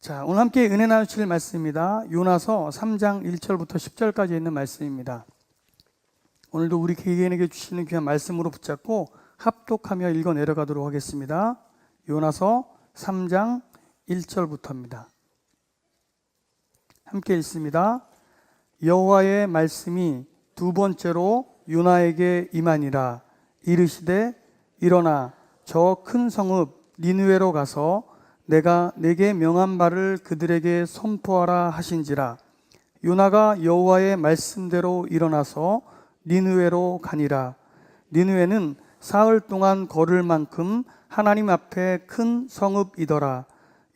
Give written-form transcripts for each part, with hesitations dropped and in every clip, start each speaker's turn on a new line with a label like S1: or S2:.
S1: 자, 오늘 함께 은혜 나누실 말씀입니다. 요나서 3장 1절부터 10절까지 있는 말씀입니다. 오늘도 우리 개개인에게 주시는 귀한 말씀으로 붙잡고 합독하며 읽어 내려가도록 하겠습니다. 요나서 3장 1절부터입니다. 함께 읽습니다. 여호와의 말씀이 두 번째로 요나에게 임하니라. 이르시되 일어나 저 큰 성읍 니느웨로 가서 내가 내게 명한 바를 그들에게 선포하라 하신지라. 요나가 여호와의 말씀대로 일어나서 니느웨로 가니라. 니느웨는 사흘 동안 걸을 만큼 하나님 앞에 큰 성읍이더라.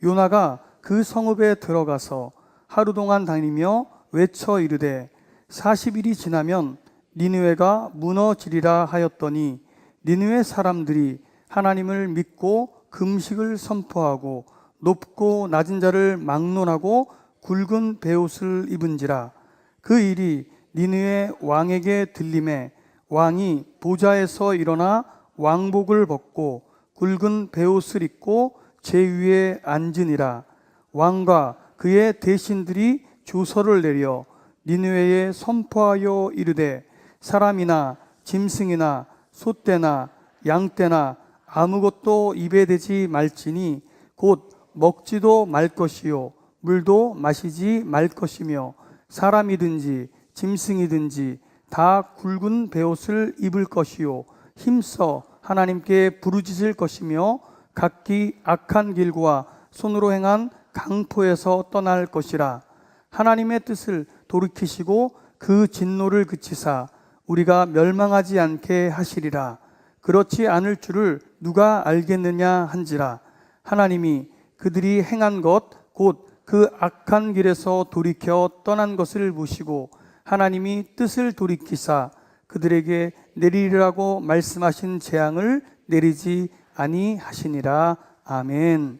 S1: 요나가 그 성읍에 들어가서 하루 동안 다니며 외쳐 이르되 40일이 지나면 니느웨가 무너지리라 하였더니 니느웨 사람들이 하나님을 믿고 금식을 선포하고 높고 낮은 자를 막론하고 굵은 베옷을 입은지라. 그 일이 니느웨 왕에게 들림에 왕이 보좌에서 일어나 왕복을 벗고 굵은 베옷을 입고 제위에 앉으니라. 왕과 그의 대신들이 조서를 내려 니느웨에 선포하여 이르되 사람이나 짐승이나 소떼나 양떼나 아무것도 입에 대지 말지니 곧 먹지도 말 것이요 물도 마시지 말 것이며 사람이든지 짐승이든지 다 굵은 베옷을 입을 것이요 힘써 하나님께 부르짖을 것이며 각기 악한 길과 손으로 행한 강포에서 떠날 것이라. 하나님의 뜻을 돌이키시고 그 진노를 그치사 우리가 멸망하지 않게 하시리라. 그렇지 않을 줄을 누가 알겠느냐 한지라. 하나님이 그들이 행한 것 곧 그 악한 길에서 돌이켜 떠난 것을 보시고 하나님이 뜻을 돌이키사 그들에게 내리리라고 말씀하신 재앙을 내리지 아니하시니라. 아멘.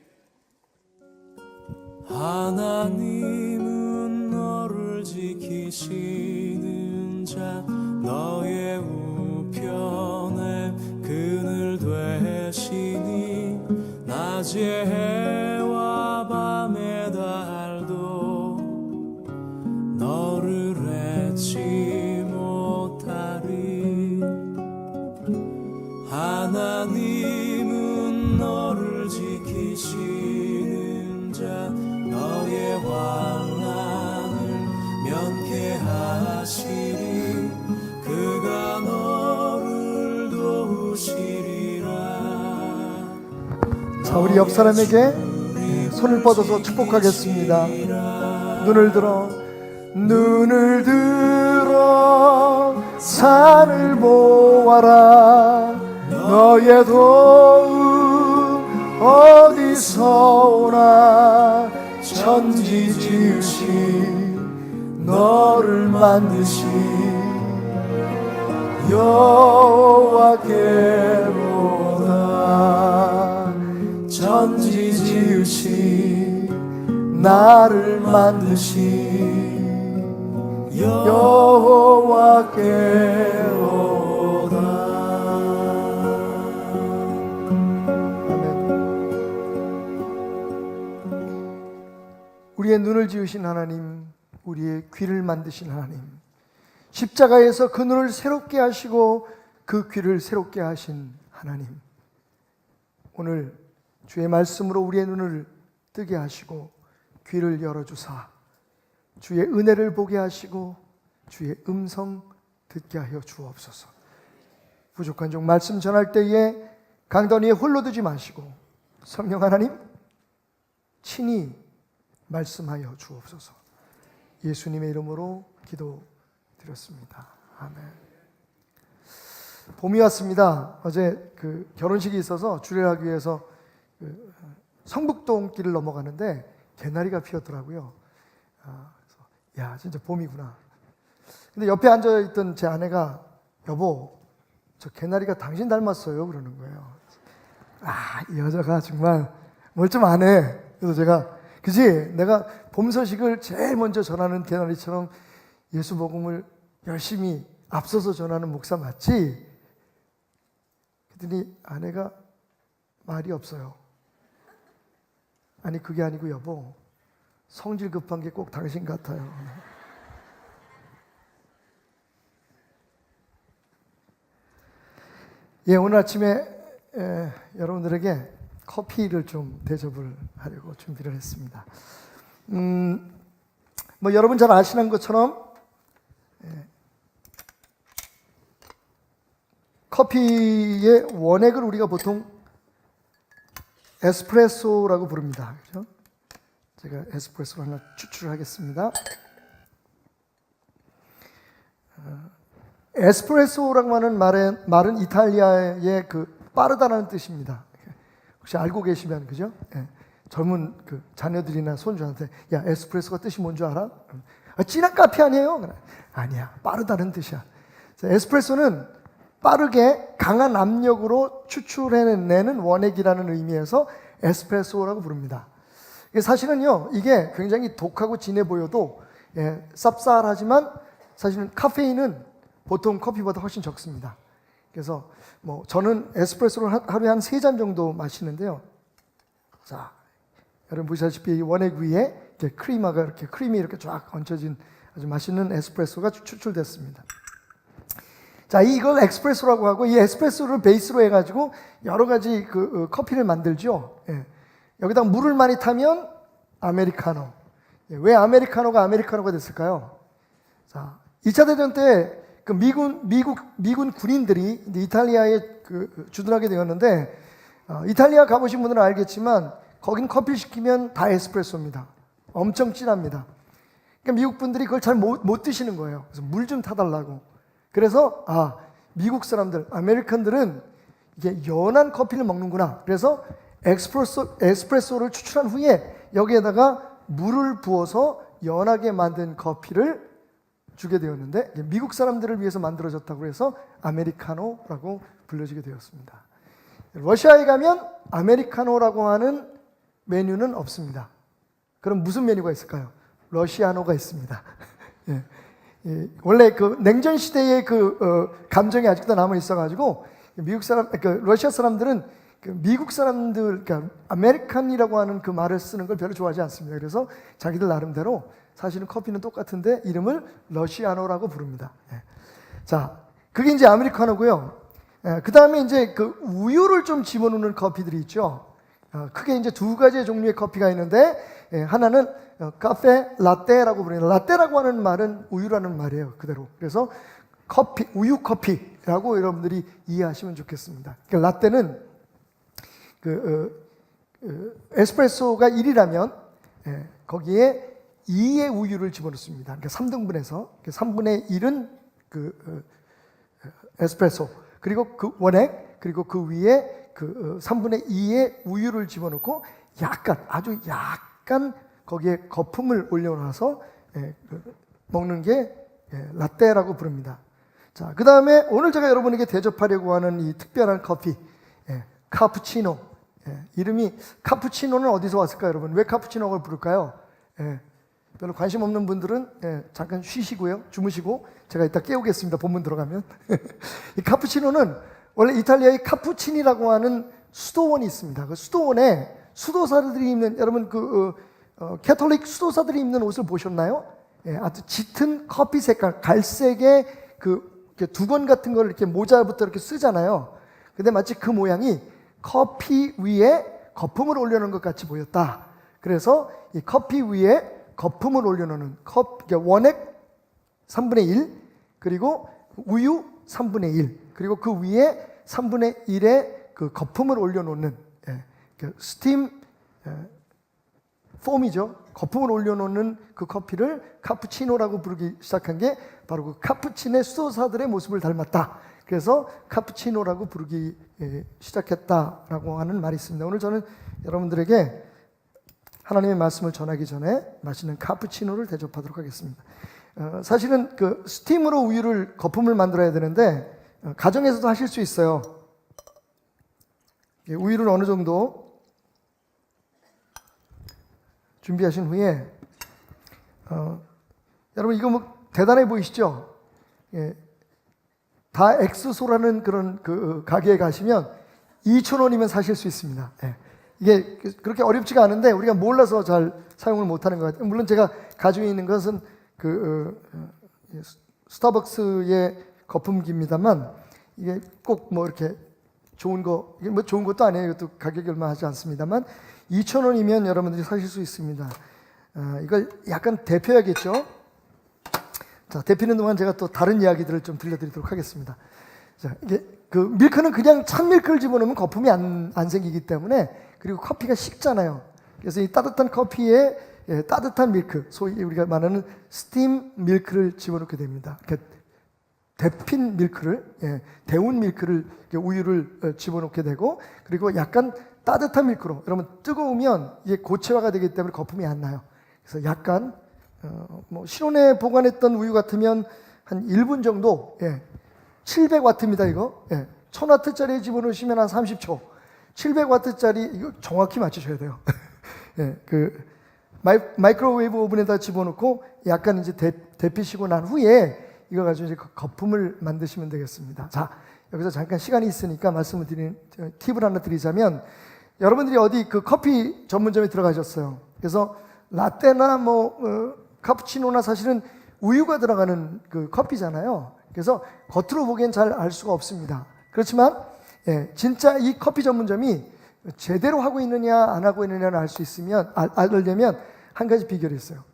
S2: 하나님은 너를 지키시는 자 너의 우편에 그늘 되시니 낮에 해와 밤에 달도 너를 잊지 못하리. 하나님은 너를 지키시는
S3: 자, 우리 옆 사람에게 손을 뻗어서 축복하겠습니다. 눈을 들어 산을 보아라. 너의 도움 어디서 오나. 천지 지으신 너를 만드신 여호와께로다. 천지 지으신 나를 만드신 여호와께로다. 아멘. 우리의 눈을 지으신 하나님, 우리의 귀를 만드신 하나님, 십자가에서 그 눈을 새롭게 하시고 그 귀를 새롭게 하신 하나님, 오늘 주의 말씀으로 우리의 눈을 뜨게 하시고 귀를 열어주사 주의 은혜를 보게 하시고 주의 음성 듣게 하여 주옵소서. 부족한 종 말씀 전할 때에 강단 위에 홀로 두지 마시고 성령 하나님 친히 말씀하여 주옵소서. 예수님의 이름으로 기도드렸습니다. 아멘. 봄이 왔습니다. 어제 그 결혼식이 있어서 주례하기 위해서 성북동 길을 넘어가는데 개나리가 피었더라고요. 그래서 야, 진짜 봄이구나. 근데 옆에 앉아있던 제 아내가 여보, 저 개나리가 당신 닮았어요 그러는 거예요. 이 여자가 정말 뭘 좀 안 해. 그래서 제가 그지? 내가 봄 소식을 제일 먼저 전하는 개나리처럼 예수 복음을 열심히 앞서서 전하는 목사 맞지? 그랬더니 아내가 말이 없어요. 아니 그게 아니고 여보, 성질 급한 게 꼭 당신 같아요. 예, 오늘 아침에 여러분들에게 커피를 좀 대접을 하려고 준비를 했습니다. 뭐 여러분 잘 아시는 것처럼 커피의 원액을 우리가 보통 에스프레소라고 부릅니다. 그렇죠? 제가 에스프레소를 하나 추출하겠습니다. 에스프레소라고 하는 말은 이탈리아의 그 빠르다라는 뜻입니다. 혹시 알고 계시면 그죠? 예. 젊은 그 자녀들이나 손주한테 야, 에스프레소가 뜻이 뭔 줄 알아? 진한 카페 아니에요? 아니야, 빠르다는 뜻이야. 에스프레소는 빠르게 강한 압력으로 추출해내는 원액이라는 의미에서 에스프레소라고 부릅니다. 사실은요, 이게 굉장히 독하고 진해 보여도 쌉쌀하지만 사실은 카페인은 보통 커피보다 훨씬 적습니다. 그래서 뭐 저는 에스프레소를 하루에 한 3잔 정도 마시는데요. 자, 여러분 보시다시피 이 원액 위에 이렇게 크림이 이렇게 쫙 얹혀진 아주 맛있는 에스프레소가 추출됐습니다. 자, 이걸 에스프레소라고 하고 이 에스프레소를 베이스로 해가지고 여러 가지 그 커피를 만들죠. 예. 여기다 물을 많이 타면 아메리카노. 예. 왜 아메리카노가 됐을까요? 자, 2차 대전 때 그 미군 군인들이 이탈리아에 주둔하게 되었는데 이탈리아 가보신 분들은 알겠지만 거긴 커피를 시키면 다 에스프레소입니다. 엄청 진합니다. 그러니까 미국 분들이 그걸 잘 못 드시는 거예요. 그래서 물 좀 타달라고. 그래서 미국 사람들, 아메리칸들은 이게 연한 커피를 먹는구나. 그래서 에스프레소를 추출한 후에 여기에다가 물을 부어서 연하게 만든 커피를 주게 되었는데 미국 사람들을 위해서 만들어졌다고 해서 아메리카노라고 불려지게 되었습니다. 러시아에 가면 아메리카노라고 하는 메뉴는 없습니다. 그럼 무슨 메뉴가 있을까요? 러시아노가 있습니다. 예. 예, 원래 그 냉전 시대의 감정이 아직도 남아 있어가지고 러시아 사람들은 미국 사람들, 그러니까 아메리칸이라고 하는 그 말을 쓰는 걸 별로 좋아하지 않습니다. 그래서 자기들 나름대로 사실은 커피는 똑같은데 이름을 러시아노라고 부릅니다. 예. 자, 그게 이제 아메리카노고요. 그 다음에 이제 그 우유를 좀 집어넣는 커피들이 있죠. 크게 이제 2가지의 종류의 커피가 있는데 하나는 카페 라떼라고 부르는, 라떼라고 하는 말은 우유라는 말이에요, 그대로. 그래서 우유 커피라고 여러분들이 이해하시면 좋겠습니다. 그러니까 라떼는 에스프레소가 1이라면 거기에 2의 우유를 집어넣습니다. 그러니까 3등분해서 3분의 1은 그 에스프레소, 그리고 그 원액, 그리고 그 위에 그 3분의 2의 우유를 집어넣고 아주 약간 거기에 거품을 올려놔서 먹는 게 라떼라고 부릅니다. 자, 그 다음에 오늘 제가 여러분에게 대접하려고 하는 이 특별한 커피, 카푸치노. 이름이 카푸치노는 어디서 왔을까요, 여러분? 왜 카푸치노를 부를까요? 별로 관심 없는 분들은 잠깐 쉬시고요, 주무시고 제가 이따 깨우겠습니다. 본문 들어가면. 이 카푸치노는 원래 이탈리아의 카푸치니라고 하는 수도원이 있습니다. 그 수도원에 수도사들이 입는, 여러분 캐톨릭 수도사들이 입는 옷을 보셨나요? 아주 짙은 커피 색깔, 갈색의 그 두건 같은 걸 이렇게 모자부터 이렇게 쓰잖아요. 근데 마치 그 모양이 커피 위에 거품을 올려놓은 것 같이 보였다. 그래서 이 커피 위에 거품을 올려놓는 원액 3분의 1, 그리고 우유 3분의 1, 그리고 그 위에 3분의 1의 그 거품을 올려놓는 스팀 폼이죠. 거품을 올려놓는 그 커피를 카푸치노라고 부르기 시작한 게 바로 그 카푸치네 수도사들의 모습을 닮았다. 그래서 카푸치노라고 부르기 시작했다라고 하는 말이 있습니다. 오늘 저는 여러분들에게 하나님의 말씀을 전하기 전에 맛있는 카푸치노를 대접하도록 하겠습니다. 사실은 그 스팀으로 우유를 거품을 만들어야 되는데 가정에서도 하실 수 있어요. 우유를 어느 정도 준비하신 후에 여러분 이거 뭐 대단해 보이시죠? 다 엑스소라는 그런 그 가게에 가시면 2,000원이면 사실 수 있습니다. 이게 그렇게 어렵지가 않은데 우리가 몰라서 잘 사용을 못하는 것 같아요. 물론 제가 가지고 있는 것은 스타벅스의 거품기입니다만 이게 꼭 뭐 이렇게 좋은 거, 이게 뭐 좋은 것도 아니에요. 이것도 가격이 얼마 하지 않습니다만 2,000원이면 여러분들이 사실 수 있습니다. 이걸 약간 데펴야겠죠? 자, 데피는 동안 제가 또 다른 이야기들을 좀 들려드리도록 하겠습니다. 자, 이게 그 밀크는 그냥 찬 밀크를 집어넣으면 거품이 안 생기기 때문에, 그리고 커피가 식잖아요. 그래서 이 따뜻한 커피에 따뜻한 밀크, 소위 우리가 말하는 스팀 밀크를 집어넣게 됩니다. 데핀 밀크를, 데운 밀크를, 우유를 집어넣게 되고, 그리고 약간 따뜻한 밀크로, 여러분 뜨거우면 이게 고체화가 되기 때문에 거품이 안 나요. 그래서 약간 뭐 실온에 보관했던 우유 같으면 한 1분 정도, 700와트입니다 이거. 1000와트짜리에 집어넣으시면 한 30초. 700와트짜리 이거 정확히 맞추셔야 돼요. 그 마이크로웨이브 오븐에다 집어넣고 약간 이제 데피시고 난 후에 이거 가지고 이제 거품을 만드시면 되겠습니다. 자, 여기서 잠깐 시간이 있으니까 말씀을 팁을 하나 드리자면, 여러분들이 어디 그 커피 전문점에 들어가셨어요. 그래서 라떼나 카푸치노나 사실은 우유가 들어가는 그 커피잖아요. 그래서 겉으로 보기엔 잘 알 수가 없습니다. 그렇지만 진짜 이 커피 전문점이 제대로 하고 있느냐 안 하고 있느냐를 알 수 있으면, 알려면 한 가지 비결이 있어요.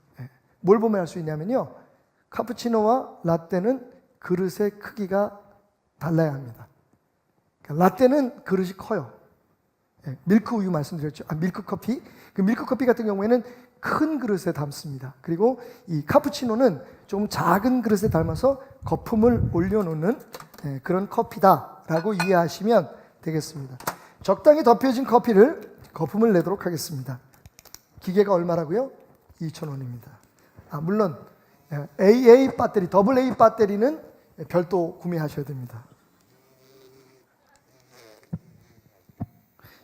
S3: 뭘 보면 알 수 있냐면요, 카푸치노와 라떼는 그릇의 크기가 달라야 합니다. 그러니까 라떼는 그릇이 커요. 밀크 우유 말씀드렸죠. 밀크 커피. 그 밀크 커피 같은 경우에는 큰 그릇에 담습니다. 그리고 이 카푸치노는 좀 작은 그릇에 담아서 거품을 올려놓는 그런 커피다라고 이해하시면 되겠습니다. 적당히 덮여진 커피를 거품을 내도록 하겠습니다. 기계가 얼마라고요? 2,000원입니다. 물론 AA 배터리, AA 배터리는 별도 구매하셔야 됩니다.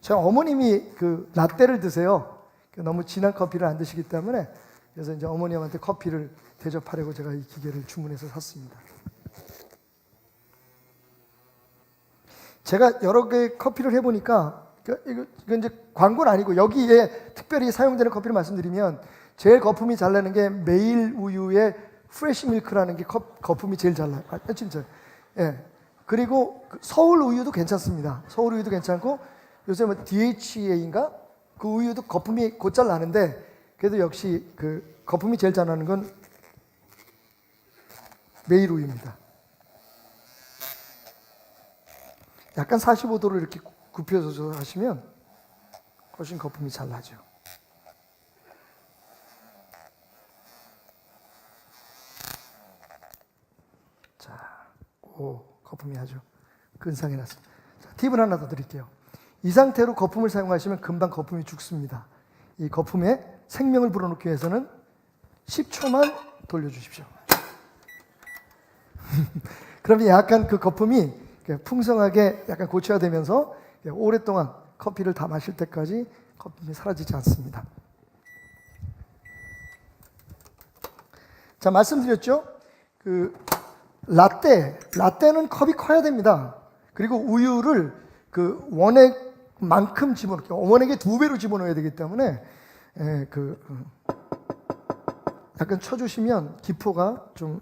S3: 저희 어머님이 그 라떼를 드세요. 너무 진한 커피를 안 드시기 때문에, 그래서 이제 어머님한테 커피를 대접하려고 제가 이 기계를 주문해서 샀습니다. 제가 여러 개의 커피를 해보니까, 이거 이제 광고는 아니고 여기에 특별히 사용되는 커피를 말씀드리면, 제일 거품이 잘 나는 게 메일 우유의 프레시 밀크라는 게 거품이 제일 잘 나요. 진짜. 그리고 서울 우유도 괜찮습니다. 서울 우유도 괜찮고, 요새 뭐 DHA인가? 그 우유도 거품이 곧잘 나는데, 그래도 역시 그 거품이 제일 잘 나는 건 메일 우유입니다. 약간 45도로 이렇게 굽혀서 하시면 훨씬 거품이 잘 나죠. 자, 거품이 아주 근사하게 났습니다. 자, 팁을 하나 더 드릴게요. 이 상태로 거품을 사용하시면 금방 거품이 죽습니다. 이 거품에 생명을 불어넣기 위해서는 10초만 돌려주십시오. 그러면 약간 그 거품이 풍성하게 약간 고취화되면서 오랫동안 커피를 다 마실 때까지 거품이 사라지지 않습니다. 자, 말씀드렸죠? 그 라떼는 컵이 커야 됩니다. 그리고 우유를 그 원액만큼 집어넣을게요. 원액의 2배로 집어넣어야 되기 때문에 약간 쳐주시면 기포가 좀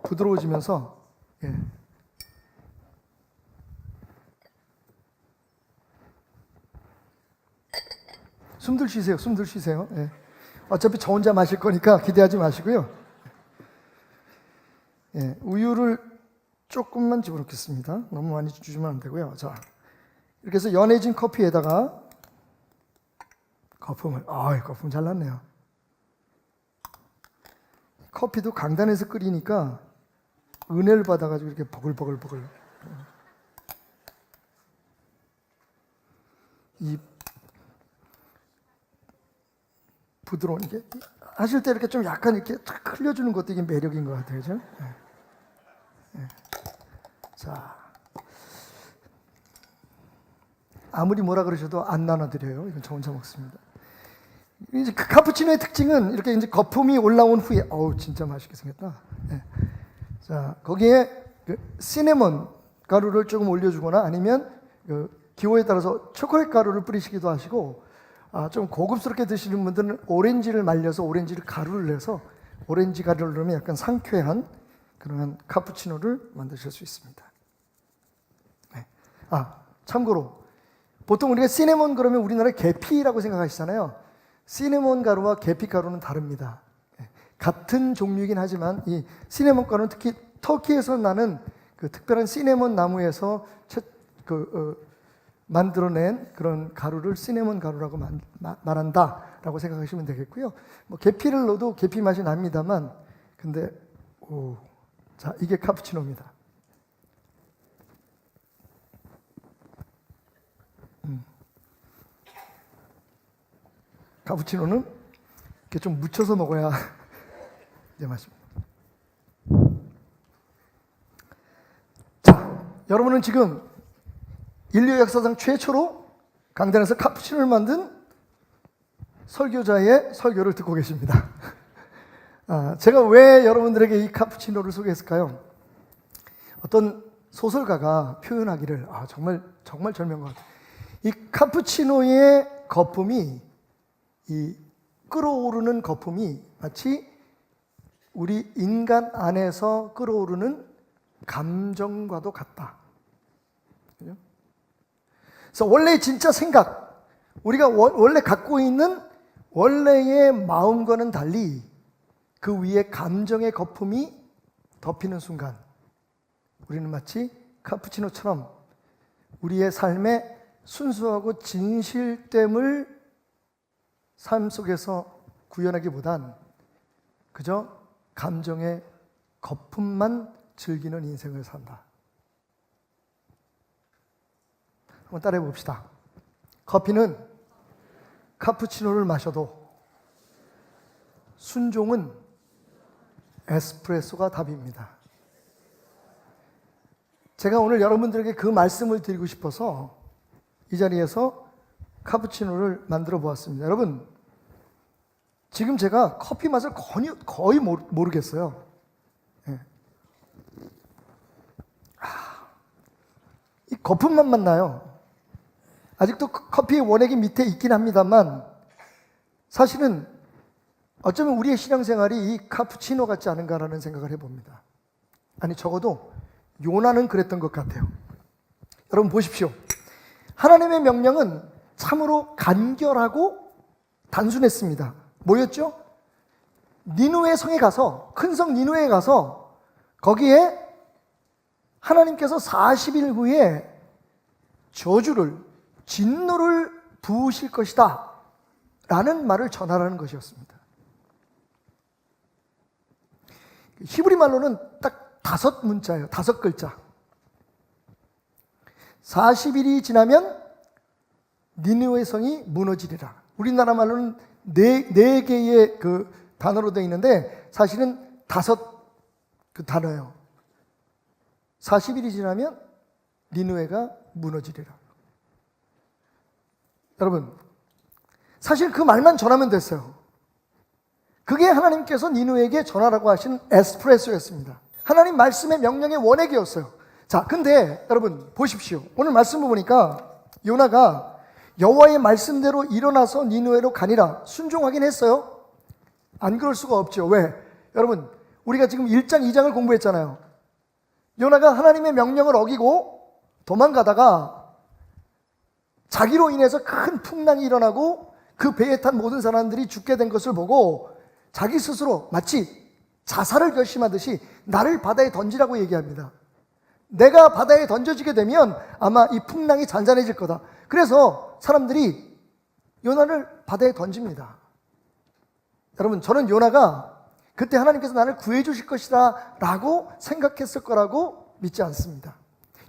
S3: 부드러워지면서 숨들 쉬세요. 어차피 저 혼자 마실 거니까 기대하지 마시고요. 우유를 조금만 집어넣겠습니다. 너무 많이 주시면 안 되고요. 자, 이렇게 해서 연해진 커피에다가 거품 잘 났네요. 커피도 강단에서 끓이니까 은혜를 받아가지고 이렇게 버글버글. 이 부드러운 게 하실 때 이렇게 좀 약간 이렇게 탁 흘려주는 것도 이게 매력인 것 같아요, 그죠? 자, 아무리 뭐라 그러셔도 안 나눠드려요. 이건 저 혼자 먹습니다. 이제 그 카푸치노의 특징은 이렇게 이제 거품이 올라온 후에, 진짜 맛있게 생겼다. 자, 거기에 그 시네몬 가루를 조금 올려주거나 아니면 그 기호에 따라서 초콜릿 가루를 뿌리시기도 하시고, 좀 고급스럽게 드시는 분들은 오렌지를 말려서 오렌지를 가루를 내서 오렌지 가루를 넣으면 약간 상쾌한 그런 카푸치노를 만드실 수 있습니다. 참고로 보통 우리가 시네몬 그러면 우리나라의 계피라고 생각하시잖아요. 시네몬 가루와 계피 가루는 다릅니다. 같은 종류이긴 하지만 이 시네몬 가루는 특히 터키에서 나는 그 특별한 시네몬 나무에서 만들어낸 그런 가루를 시네몬 가루라고 말한다라고 생각하시면 되겠고요. 뭐 계피를 넣어도 계피 맛이 납니다만, 근데 자, 이게 카푸치노입니다. 카푸치노는 이렇게 좀 묻혀서 먹어야 이제 맛입니다. 자, 여러분은 지금 인류 역사상 최초로 강단에서 카푸치노를 만든 설교자의 설교를 듣고 계십니다. 제가 왜 여러분들에게 이 카푸치노를 소개했을까요? 어떤 소설가가 표현하기를 정말 절묘한 것 같아요. 이 카푸치노의 거품이, 이 끓어오르는 거품이 마치 우리 인간 안에서 끓어오르는 감정과도 같다. 그죠? 그래서 원래 진짜 생각, 우리가 원래 갖고 있는 원래의 마음과는 달리 그 위에 감정의 거품이 덮이는 순간 우리는 마치 카푸치노처럼 우리의 삶의 순수하고 진실됨을 삶 속에서 구현하기보단 그저 감정의 거품만 즐기는 인생을 산다. 한번 따라해 봅시다. 커피는 카푸치노를 마셔도 순종은 에스프레소가 답입니다. 제가 오늘 여러분들에게 그 말씀을 드리고 싶어서 이 자리에서 카푸치노를 만들어 보았습니다. 여러분, 지금 제가 커피 맛을 거의 모르겠어요. 이 거품만 나요. 아직도 커피의 원액이 밑에 있긴 합니다만 사실은 어쩌면 우리의 신앙생활이 이 카푸치노 같지 않은가라는 생각을 해봅니다. 아니, 적어도 요나는 그랬던 것 같아요. 여러분 보십시오. 하나님의 명령은 참으로 간결하고 단순했습니다. 뭐였죠? 니누의 성에 가서, 큰 성 니누에 가서 거기에 하나님께서 40일 후에 저주를, 진노를 부으실 것이다 라는 말을 전하라는 것이었습니다. 히브리 말로는 딱 5문자예요. 5글자. 40일이 지나면 니느웨 성이 무너지리라. 우리나라 말로는 네 개의 그 단어로 되어 있는데 사실은 5 그 단어예요. 40일이 지나면 니느웨가 무너지리라. 여러분, 사실 그 말만 전하면 됐어요. 그게 하나님께서 니느웨에게 전하라고 하신 에스프레소였습니다. 하나님 말씀의 명령의 원액이었어요. 자, 근데 여러분 보십시오. 오늘 말씀을 보니까 요나가 여호와의 말씀대로 일어나서 니느웨로 가니라 순종하긴 했어요. 안 그럴 수가 없죠. 왜? 여러분, 우리가 지금 1장 2장을 공부했잖아요. 요나가 하나님의 명령을 어기고 도망가다가 자기로 인해서 큰 풍랑이 일어나고 그 배에 탄 모든 사람들이 죽게 된 것을 보고 자기 스스로 마치 자살을 결심하듯이 나를 바다에 던지라고 얘기합니다. 내가 바다에 던져지게 되면 아마 이 풍랑이 잔잔해질 거다. 그래서 사람들이 요나를 바다에 던집니다. 여러분, 저는 요나가 그때 하나님께서 나를 구해 주실 것이다 라고 생각했을 거라고 믿지 않습니다.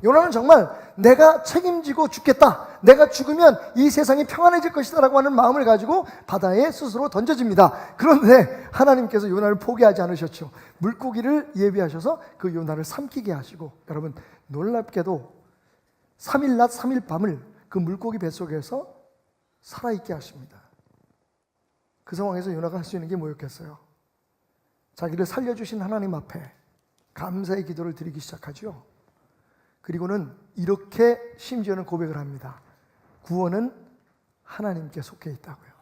S3: 요나는 정말 내가 책임지고 죽겠다, 내가 죽으면 이 세상이 평안해질 것이다 라고 하는 마음을 가지고 바다에 스스로 던져집니다. 그런데 하나님께서 요나를 포기하지 않으셨죠. 물고기를 예비하셔서 그 요나를 삼키게 하시고, 여러분 놀랍게도 3일 낮 3일 밤을 그 물고기 뱃속에서 살아있게 하십니다. 그 상황에서 요나가 할 수 있는 게 뭐였겠어요? 자기를 살려주신 하나님 앞에 감사의 기도를 드리기 시작하죠. 그리고는 이렇게 심지어는 고백을 합니다. 구원은 하나님께 속해 있다고요.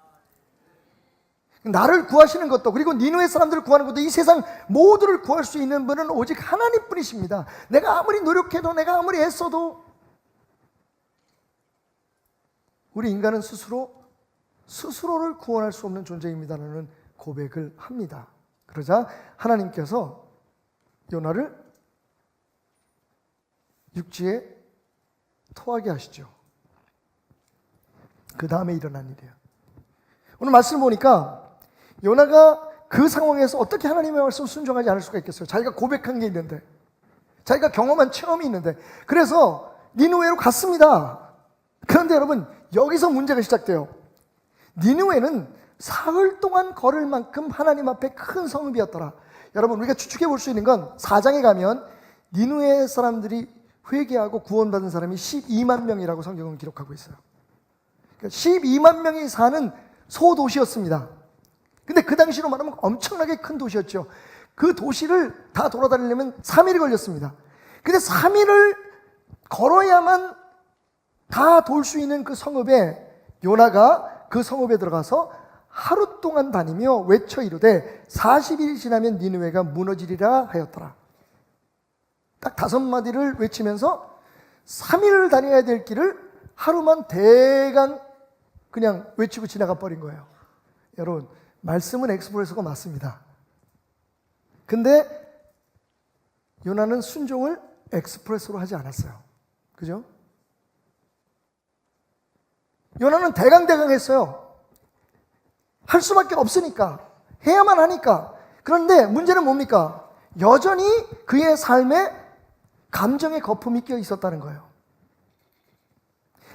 S3: 나를 구하시는 것도, 그리고 니느웨 사람들을 구하는 것도, 이 세상 모두를 구할 수 있는 분은 오직 하나님뿐이십니다. 내가 아무리 노력해도, 내가 아무리 애써도 우리 인간은 스스로를 구원할 수 없는 존재입니다라는 고백을 합니다. 그러자 하나님께서 요나를 육지에 토하게 하시죠. 그 다음에 일어난 일이에요. 오늘 말씀을 보니까 요나가 그 상황에서 어떻게 하나님의 말씀을 순종하지 않을 수가 있겠어요? 자기가 고백한 게 있는데, 자기가 경험한 체험이 있는데, 그래서 니느웨로 갔습니다. 그런데 여러분, 여기서 문제가 시작돼요. 니느웨는 사흘 동안 걸을 만큼 하나님 앞에 큰 성읍이었더라. 여러분, 우리가 추측해 볼 수 있는 건 4장에 가면 니느웨 사람들이 회개하고 구원받은 사람이 12만 명이라고 성경은 기록하고 있어요. 그러니까 12만 명이 사는 소도시였습니다. 근데 그 당시로 말하면 엄청나게 큰 도시였죠. 그 도시를 다 돌아다니려면 3일이 걸렸습니다. 근데 3일을 걸어야만 다 돌 수 있는 그 성읍에 요나가 그 성읍에 들어가서 하루 동안 다니며 외쳐 이르되 40일이 지나면 니느웨가 무너지리라 하였더라. 딱 5마디를 외치면서 3일을 다녀야 될 길을 하루만 대강 그냥 외치고 지나가 버린 거예요. 여러분, 말씀은 엑스프레소가 맞습니다. 근데 요나는 순종을 엑스프레소로 하지 않았어요. 그죠? 요나는 대강대강 했어요. 할 수밖에 없으니까, 해야만 하니까. 그런데 문제는 뭡니까? 여전히 그의 삶에 감정의 거품이 끼어 있었다는 거예요.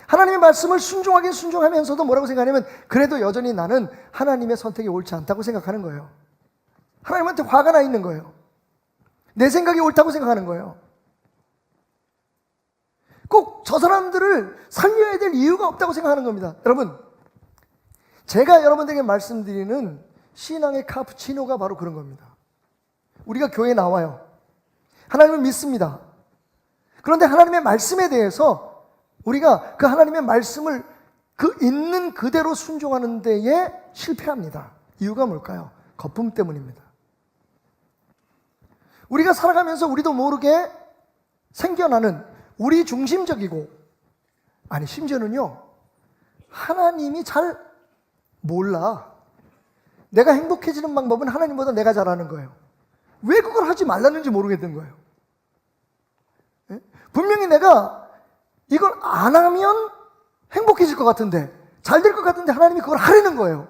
S3: 하나님의 말씀을 순종하긴 순종하면서도 뭐라고 생각하냐면, 그래도 여전히 나는 하나님의 선택이 옳지 않다고 생각하는 거예요. 하나님한테 화가 나 있는 거예요. 내 생각이 옳다고 생각하는 거예요. 꼭 저 사람들을 살려야 될 이유가 없다고 생각하는 겁니다. 여러분, 제가 여러분들에게 말씀드리는 신앙의 카푸치노가 바로 그런 겁니다. 우리가 교회에 나와요. 하나님을 믿습니다. 그런데 하나님의 말씀에 대해서 우리가 그 하나님의 말씀을 그 있는 그대로 순종하는 데에 실패합니다. 이유가 뭘까요? 거품 때문입니다. 우리가 살아가면서 우리도 모르게 생겨나는 우리 중심적이고, 아니 심지어는요, 하나님이 잘 몰라. 내가 행복해지는 방법은 하나님보다 내가 잘하는 거예요. 왜 그걸 하지 말라는지 모르겠는 거예요. 분명히 내가 이걸 안 하면 행복해질 것 같은데 잘 될 것 같은데 하나님이 그걸 하려는 거예요.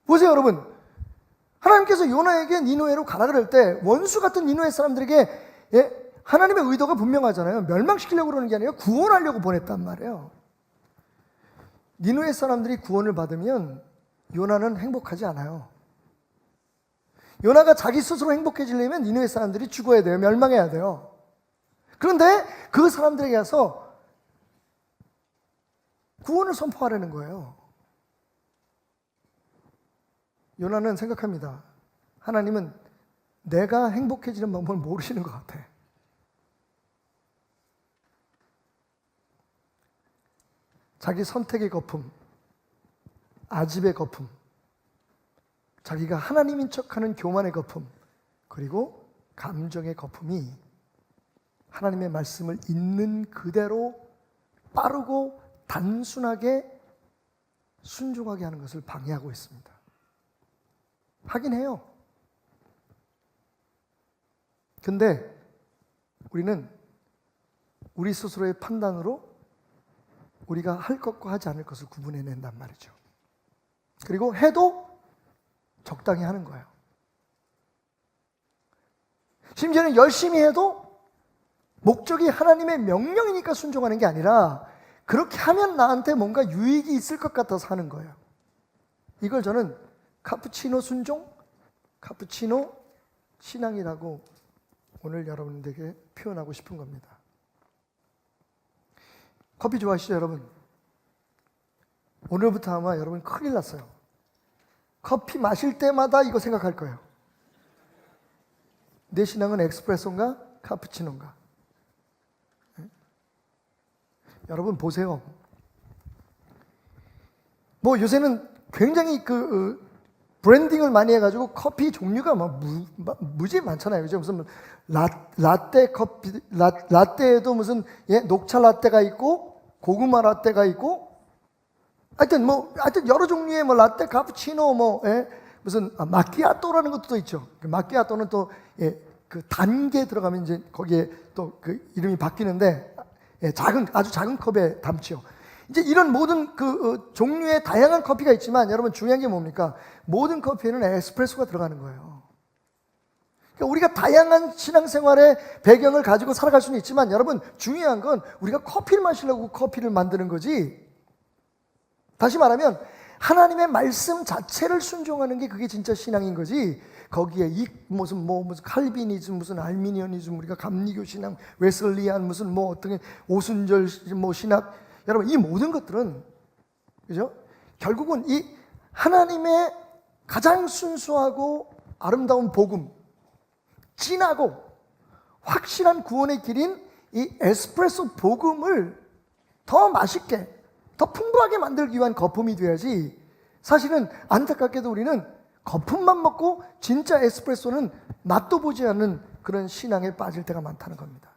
S3: 보세요, 여러분. 하나님께서 요나에게 니누에로 가라 그럴 때 원수 같은 니누에 사람들에게 하나님의 의도가 분명하잖아요. 멸망시키려고 그러는 게 아니라 구원하려고 보냈단 말이에요. 니누에 사람들이 구원을 받으면 요나는 행복하지 않아요. 요나가 자기 스스로 행복해지려면 니누에 사람들이 죽어야 돼요. 멸망해야 돼요. 그런데 그 사람들에게 가서 구원을 선포하려는 거예요. 요나는 생각합니다. 하나님은 내가 행복해지는 방법을 모르시는 것 같아. 자기 선택의 거품, 아집의 거품, 자기가 하나님인 척하는 교만의 거품, 그리고 감정의 거품이 하나님의 말씀을 있는 그대로 빠르고 단순하게 순종하게 하는 것을 방해하고 있습니다. 하긴 해요. 근데 우리는 우리 스스로의 판단으로 우리가 할 것과 하지 않을 것을 구분해낸단 말이죠. 그리고 해도 적당히 하는 거예요. 심지어는 열심히 해도 목적이 하나님의 명령이니까 순종하는 게 아니라 그렇게 하면 나한테 뭔가 유익이 있을 것 같아서 하는 거예요. 이걸 저는 카푸치노 순종, 카푸치노 신앙이라고 오늘 여러분들에게 표현하고 싶은 겁니다. 커피 좋아하시죠, 여러분? 오늘부터 아마 여러분 큰일 났어요. 커피 마실 때마다 이거 생각할 거예요. 내 신앙은 에스프레소인가 카푸치노인가? 네? 여러분 보세요. 뭐 요새는 굉장히 브랜딩을 많이 해가지고 커피 종류가 무지 많잖아요. 그죠? 무슨 라떼 커피, 라떼에도 무슨 녹차 라떼가 있고 고구마 라떼가 있고 하여튼 여러 종류의 라떼, 카푸치노 무슨 마키아토라는 것도 있죠. 마키아토는 또 그 단계 들어가면 이제 거기에 또 그 이름이 바뀌는데 아주 작은 컵에 담죠. 이제 이런 모든 종류의 다양한 커피가 있지만 여러분 중요한 게 뭡니까? 모든 커피에는 에스프레소가 들어가는 거예요. 그러니까 우리가 다양한 신앙생활의 배경을 가지고 살아갈 수는 있지만 여러분 중요한 건 우리가 커피를 마시려고 커피를 만드는 거지. 다시 말하면 하나님의 말씀 자체를 순종하는 게 그게 진짜 신앙인 거지. 거기에 무슨 칼비니즘, 무슨 알미니언이즘, 우리가 감리교 신앙, 웨슬리안, 무슨 어떤 오순절 신학, 여러분 이 모든 것들은 그죠? 결국은 이 하나님의 가장 순수하고 아름다운 복음, 진하고 확실한 구원의 길인 이 에스프레소 복음을 더 맛있게, 더 풍부하게 만들기 위한 거품이 돼야지. 사실은 안타깝게도 우리는 거품만 먹고 진짜 에스프레소는 맛도 보지 않는 그런 신앙에 빠질 때가 많다는 겁니다.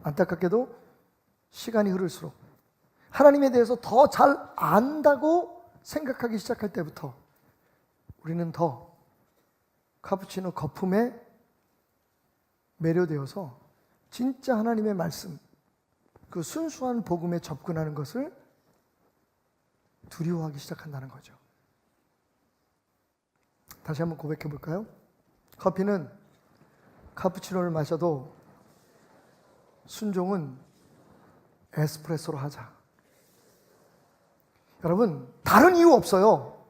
S3: 안타깝게도 시간이 흐를수록 하나님에 대해서 더 잘 안다고 생각하기 시작할 때부터 우리는 더 카푸치노 거품에 매료되어서 진짜 하나님의 말씀, 그 순수한 복음에 접근하는 것을 두려워하기 시작한다는 거죠. 다시 한번 고백해 볼까요? 커피는 카푸치노를 마셔도 순종은 에스프레소로 하자. 여러분 다른 이유 없어요.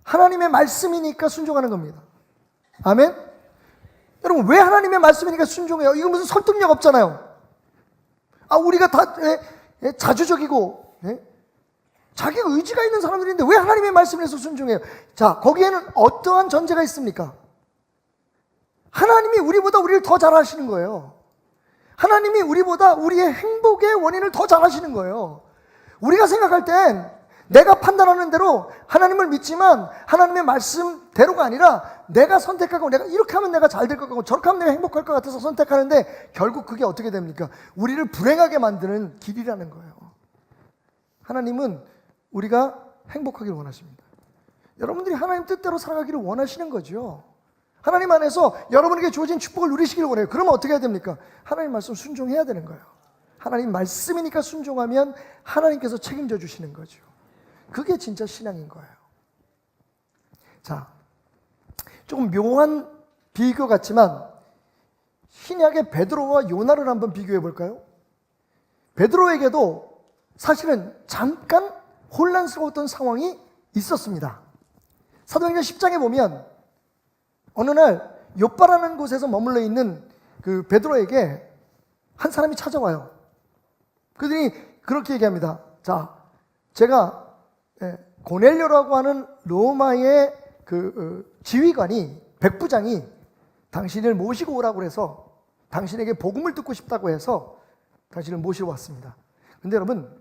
S3: 하나님의 말씀이니까 순종하는 겁니다. 아멘? 여러분 왜 하나님의 말씀이니까 순종해요? 이거 무슨 설득력 없잖아요. 우리가 다 자주적이고 자기 의지가 있는 사람들인데 왜 하나님의 말씀을 해서 순종해요? 자, 거기에는 어떠한 전제가 있습니까? 하나님이 우리보다 우리를 더 잘 아시는 거예요. 하나님이 우리보다 우리의 행복의 원인을 더 잘 아시는 거예요. 우리가 생각할 땐 내가 판단하는 대로 하나님을 믿지만 하나님의 말씀대로가 아니라 내가 선택하고 내가 이렇게 하면 내가 잘 될 것 같고 저렇게 하면 내가 행복할 것 같아서 선택하는데 결국 그게 어떻게 됩니까? 우리를 불행하게 만드는 길이라는 거예요. 하나님은 우리가 행복하기를 원하십니다. 여러분들이 하나님 뜻대로 살아가기를 원하시는 거죠. 하나님 안에서 여러분에게 주어진 축복을 누리시기를 원해요. 그러면 어떻게 해야 됩니까? 하나님 말씀 순종해야 되는 거예요. 하나님 말씀이니까 순종하면 하나님께서 책임져 주시는 거죠. 그게 진짜 신앙인 거예요. 자, 조금 묘한 비교 같지만 신약의 베드로와 요나를 한번 비교해 볼까요? 베드로에게도 사실은 잠깐 혼란스러웠던 상황이 있었습니다. 사도행전 10장에 보면 어느 날 요빠라는 곳에서 머물러 있는 그 베드로에게 한 사람이 찾아와요. 그들이 그렇게 얘기합니다. 자, 제가 고넬료라고 하는 로마의 그 지휘관이, 백부장이 당신을 모시고 오라고 해서 당신에게 복음을 듣고 싶다고 해서 당신을 모시러 왔습니다. 근데 여러분,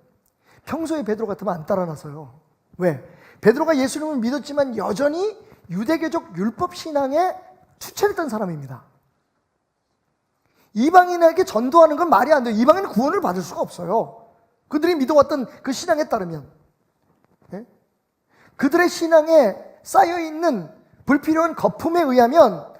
S3: 평소에 베드로 같으면 안 따라 나서요. 왜? 베드로가 예수님을 믿었지만 여전히 유대교적 율법 신앙에 투철했던 사람입니다. 이방인에게 전도하는 건 말이 안 돼요. 이방인은 구원을 받을 수가 없어요. 그들이 믿어왔던 그 신앙에 따르면. 예? 그들의 신앙에 쌓여있는 불필요한 거품에 의하면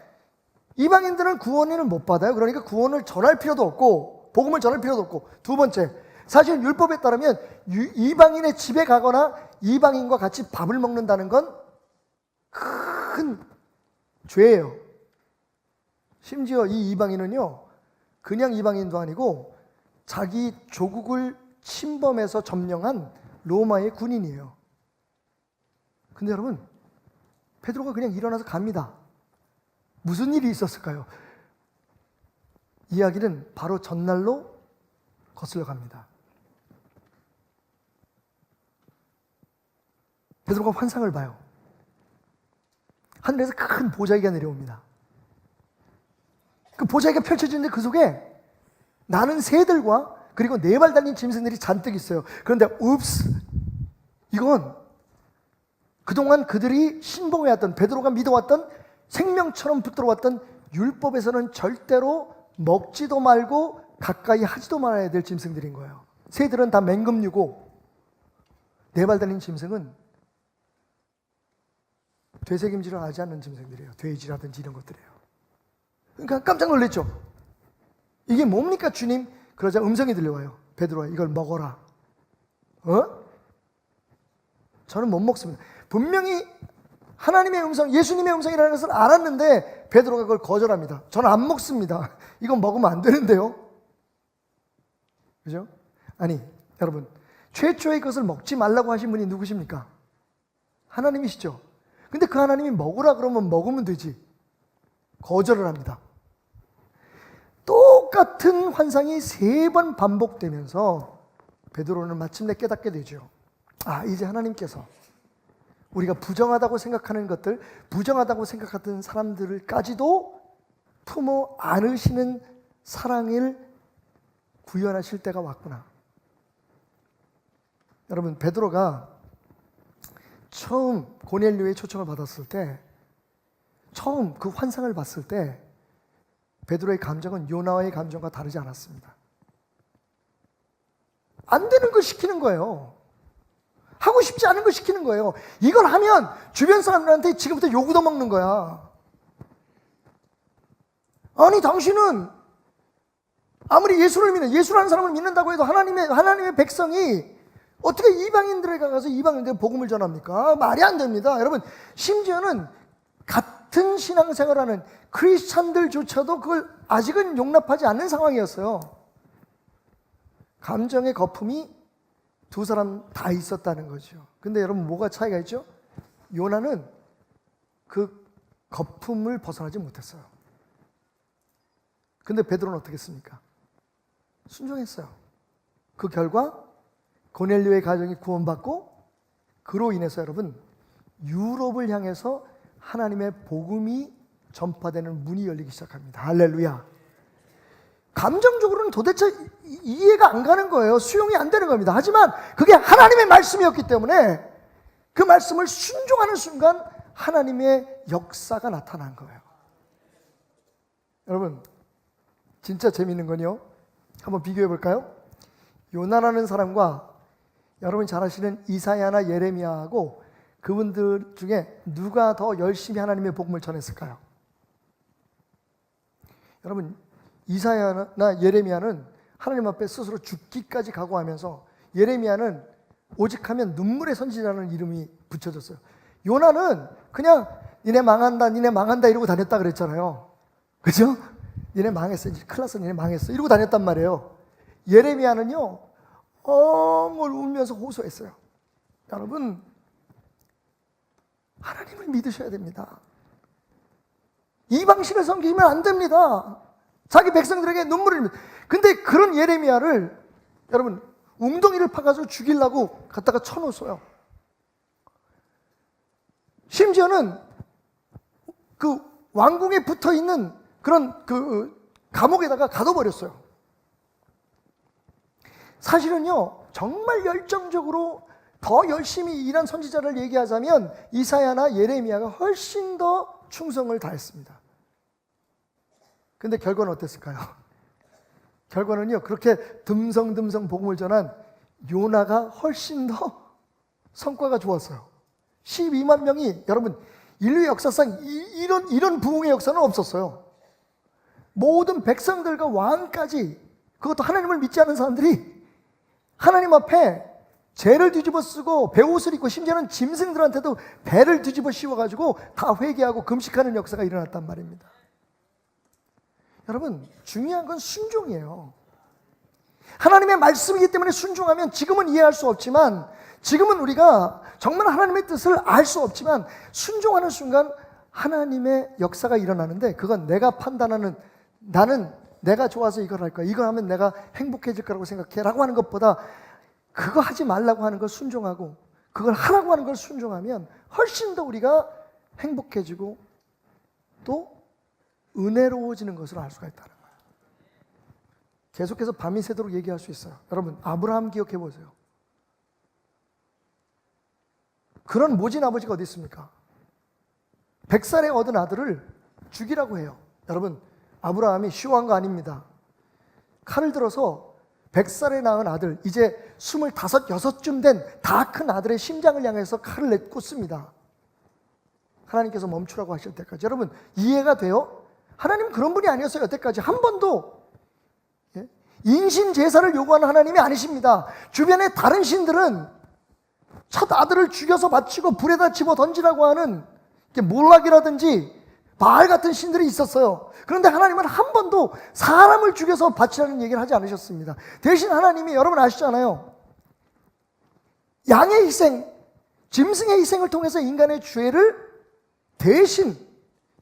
S3: 이방인들은 구원을 못 받아요. 그러니까 구원을 전할 필요도 없고 복음을 전할 필요도 없고, 두 번째, 사실 율법에 따르면 이방인의 집에 가거나 이방인과 같이 밥을 먹는다는 건 큰 죄예요. 심지어 이 이방인은요, 그냥 이방인도 아니고 자기 조국을 침범해서 점령한 로마의 군인이에요. 근데 여러분, 베드로가 그냥 일어나서 갑니다. 무슨 일이 있었을까요? 이야기는 바로 전날로 거슬러 갑니다. 베드로가 환상을 봐요. 하늘에서 큰 보자기가 내려옵니다. 그 보자기가 펼쳐지는데 그 속에 나는 새들과 그리고 4발 달린 짐승들이 잔뜩 있어요. 그런데 이건 그동안 그들이 신봉해왔던, 베드로가 믿어왔던, 생명처럼 붙들어왔던 율법에서는 절대로 먹지도 말고 가까이 하지도 말아야 될 짐승들인 거예요. 새들은 다 맹금류고 4발 달린 짐승은 되새김질을 하지 않는 짐승들이에요. 돼지라든지 이런 것들이에요. 그러니까 깜짝 놀랐죠. 이게 뭡니까 주님? 그러자 음성이 들려와요. 베드로야, 이걸 먹어라. 저는 못 먹습니다. 분명히 하나님의 음성, 예수님의 음성이라는 것을 알았는데 베드로가 그걸 거절합니다. 저는 안 먹습니다. 이건 먹으면 안 되는데요. 그죠? 아니, 여러분, 최초의 것을 먹지 말라고 하신 분이 누구십니까? 하나님이시죠. 근데 그 하나님이 먹으라 그러면 먹으면 되지. 거절을 합니다. 똑같은 환상이 3번 반복되면서 베드로는 마침내 깨닫게 되죠. 아, 이제 하나님께서 우리가 부정하다고 생각하는 것들, 부정하다고 생각하던 사람들까지도 품어 안으시는 사랑을 구현하실 때가 왔구나. 여러분, 베드로가 처음 고넬료의 초청을 받았을 때, 처음 그 환상을 봤을 때 베드로의 감정은 요나의 감정과 다르지 않았습니다. 안 되는 걸 시키는 거예요. 하고 싶지 않은 걸 시키는 거예요. 이걸 하면 주변 사람들한테 지금부터 욕 얻어먹는 거야. 아니, 당신은 아무리 예수라는 사람을 믿는다고 해도 하나님의 백성이 어떻게 이방인들에 가서 이방인들의 복음을 전합니까? 말이 안 됩니다. 여러분, 심지어는 같은 신앙생활하는 크리스찬들조차도 그걸 아직은 용납하지 않는 상황이었어요. 감정의 거품이 두 사람 다 있었다는 거죠. 근데 여러분, 뭐가 차이가 있죠? 요나는 그 거품을 벗어나지 못했어요. 근데 베드로는 어떻게 했습니까? 순종했어요. 그 결과 고넬료의 가정이 구원받고, 그로 인해서 여러분, 유럽을 향해서 하나님의 복음이 전파되는 문이 열리기 시작합니다. 할렐루야. 감정적으로는 도대체 이해가 안 가는 거예요. 수용이 안 되는 겁니다. 하지만 그게 하나님의 말씀이었기 때문에 그 말씀을 순종하는 순간 하나님의 역사가 나타난 거예요. 여러분, 진짜 재밌는 건요, 한번 비교해 볼까요? 요나라는 사람과 여러분 잘 아시는 이사야나 예레미야하고 그분들 중에 누가 더 열심히 하나님의 복음을 전했을까요? 여러분, 이사야나 예레미야는 하나님 앞에 스스로 죽기까지 각오하면서 예레미야는 오직하면 눈물의 선지자라는 이름이 붙여졌어요. 요나는 그냥 니네 망한다 이러고 다녔다 그랬잖아요. 그죠? 니네 망했어. 이제 큰일 났어. 니네 망했어. 이러고 다녔단 말이에요. 예레미야는요, 엉을 울면서 호소했어요. 여러분, 하나님을 믿으셔야 됩니다. 이방신을 섬기면 안 됩니다. 자기 백성들에게 눈물을 흘립니다. 근데 그런 예레미야를 여러분 웅덩이를 파가지고 죽이려고 갖다가 쳐놓았어요. 심지어는 그 왕궁에 붙어있는 그런 그 감옥에다가 가둬버렸어요. 사실은요, 정말 열정적으로 더 열심히 일한 선지자를 얘기하자면 이사야나 예레미야가 훨씬 더 충성을 다했습니다. 근데 결과는 어땠을까요? 결과는요, 그렇게 듬성듬성 복음을 전한 요나가 훨씬 더 성과가 좋았어요. 12만 명이, 여러분, 인류 역사상 이런 부흥의 역사는 없었어요. 모든 백성들과 왕까지, 그것도 하나님을 믿지 않은 사람들이 하나님 앞에 죄를 뒤집어 쓰고 베옷을 입고 심지어는 짐승들한테도 배를 뒤집어 씌워가지고 다 회개하고 금식하는 역사가 일어났단 말입니다. 여러분, 중요한 건 순종이에요. 하나님의 말씀이기 때문에 순종하면 지금은 이해할 수 없지만, 지금은 우리가 정말 하나님의 뜻을 알 수 없지만 순종하는 순간 하나님의 역사가 일어나는데, 그건 내가 판단하는, 나는 내가 좋아서 이걸 할 거야, 이걸 하면 내가 행복해질 거라고 생각해 라고 하는 것보다 그거 하지 말라고 하는 걸 순종하고 그걸 하라고 하는 걸 순종하면 훨씬 더 우리가 행복해지고 또 은혜로워지는 것을 알 수가 있다는 거예요. 계속해서 밤이 새도록 얘기할 수 있어요. 여러분, 아브라함 기억해 보세요. 그런 모진 아버지가 어디 있습니까? 100살에 얻은 아들을 죽이라고 해요. 여러분, 아브라함이 쉬워한 거 아닙니다. 칼을 들어서 100살에 낳은 아들, 이제 25, 6쯤 된 다 큰 아들의 심장을 향해서 칼을 내꽂습니다. 하나님께서 멈추라고 하실 때까지. 여러분, 이해가 돼요? 하나님은 그런 분이 아니었어요. 여태까지 한 번도 인신 제사를 요구하는 하나님이 아니십니다. 주변의 다른 신들은 첫 아들을 죽여서 바치고 불에다 집어 던지라고 하는 몰락이라든지 바알 같은 신들이 있었어요. 그런데 하나님은 한 번도 사람을 죽여서 바치라는 얘기를 하지 않으셨습니다. 대신 하나님이, 여러분 아시잖아요, 양의 희생, 짐승의 희생을 통해서 인간의 죄를 대신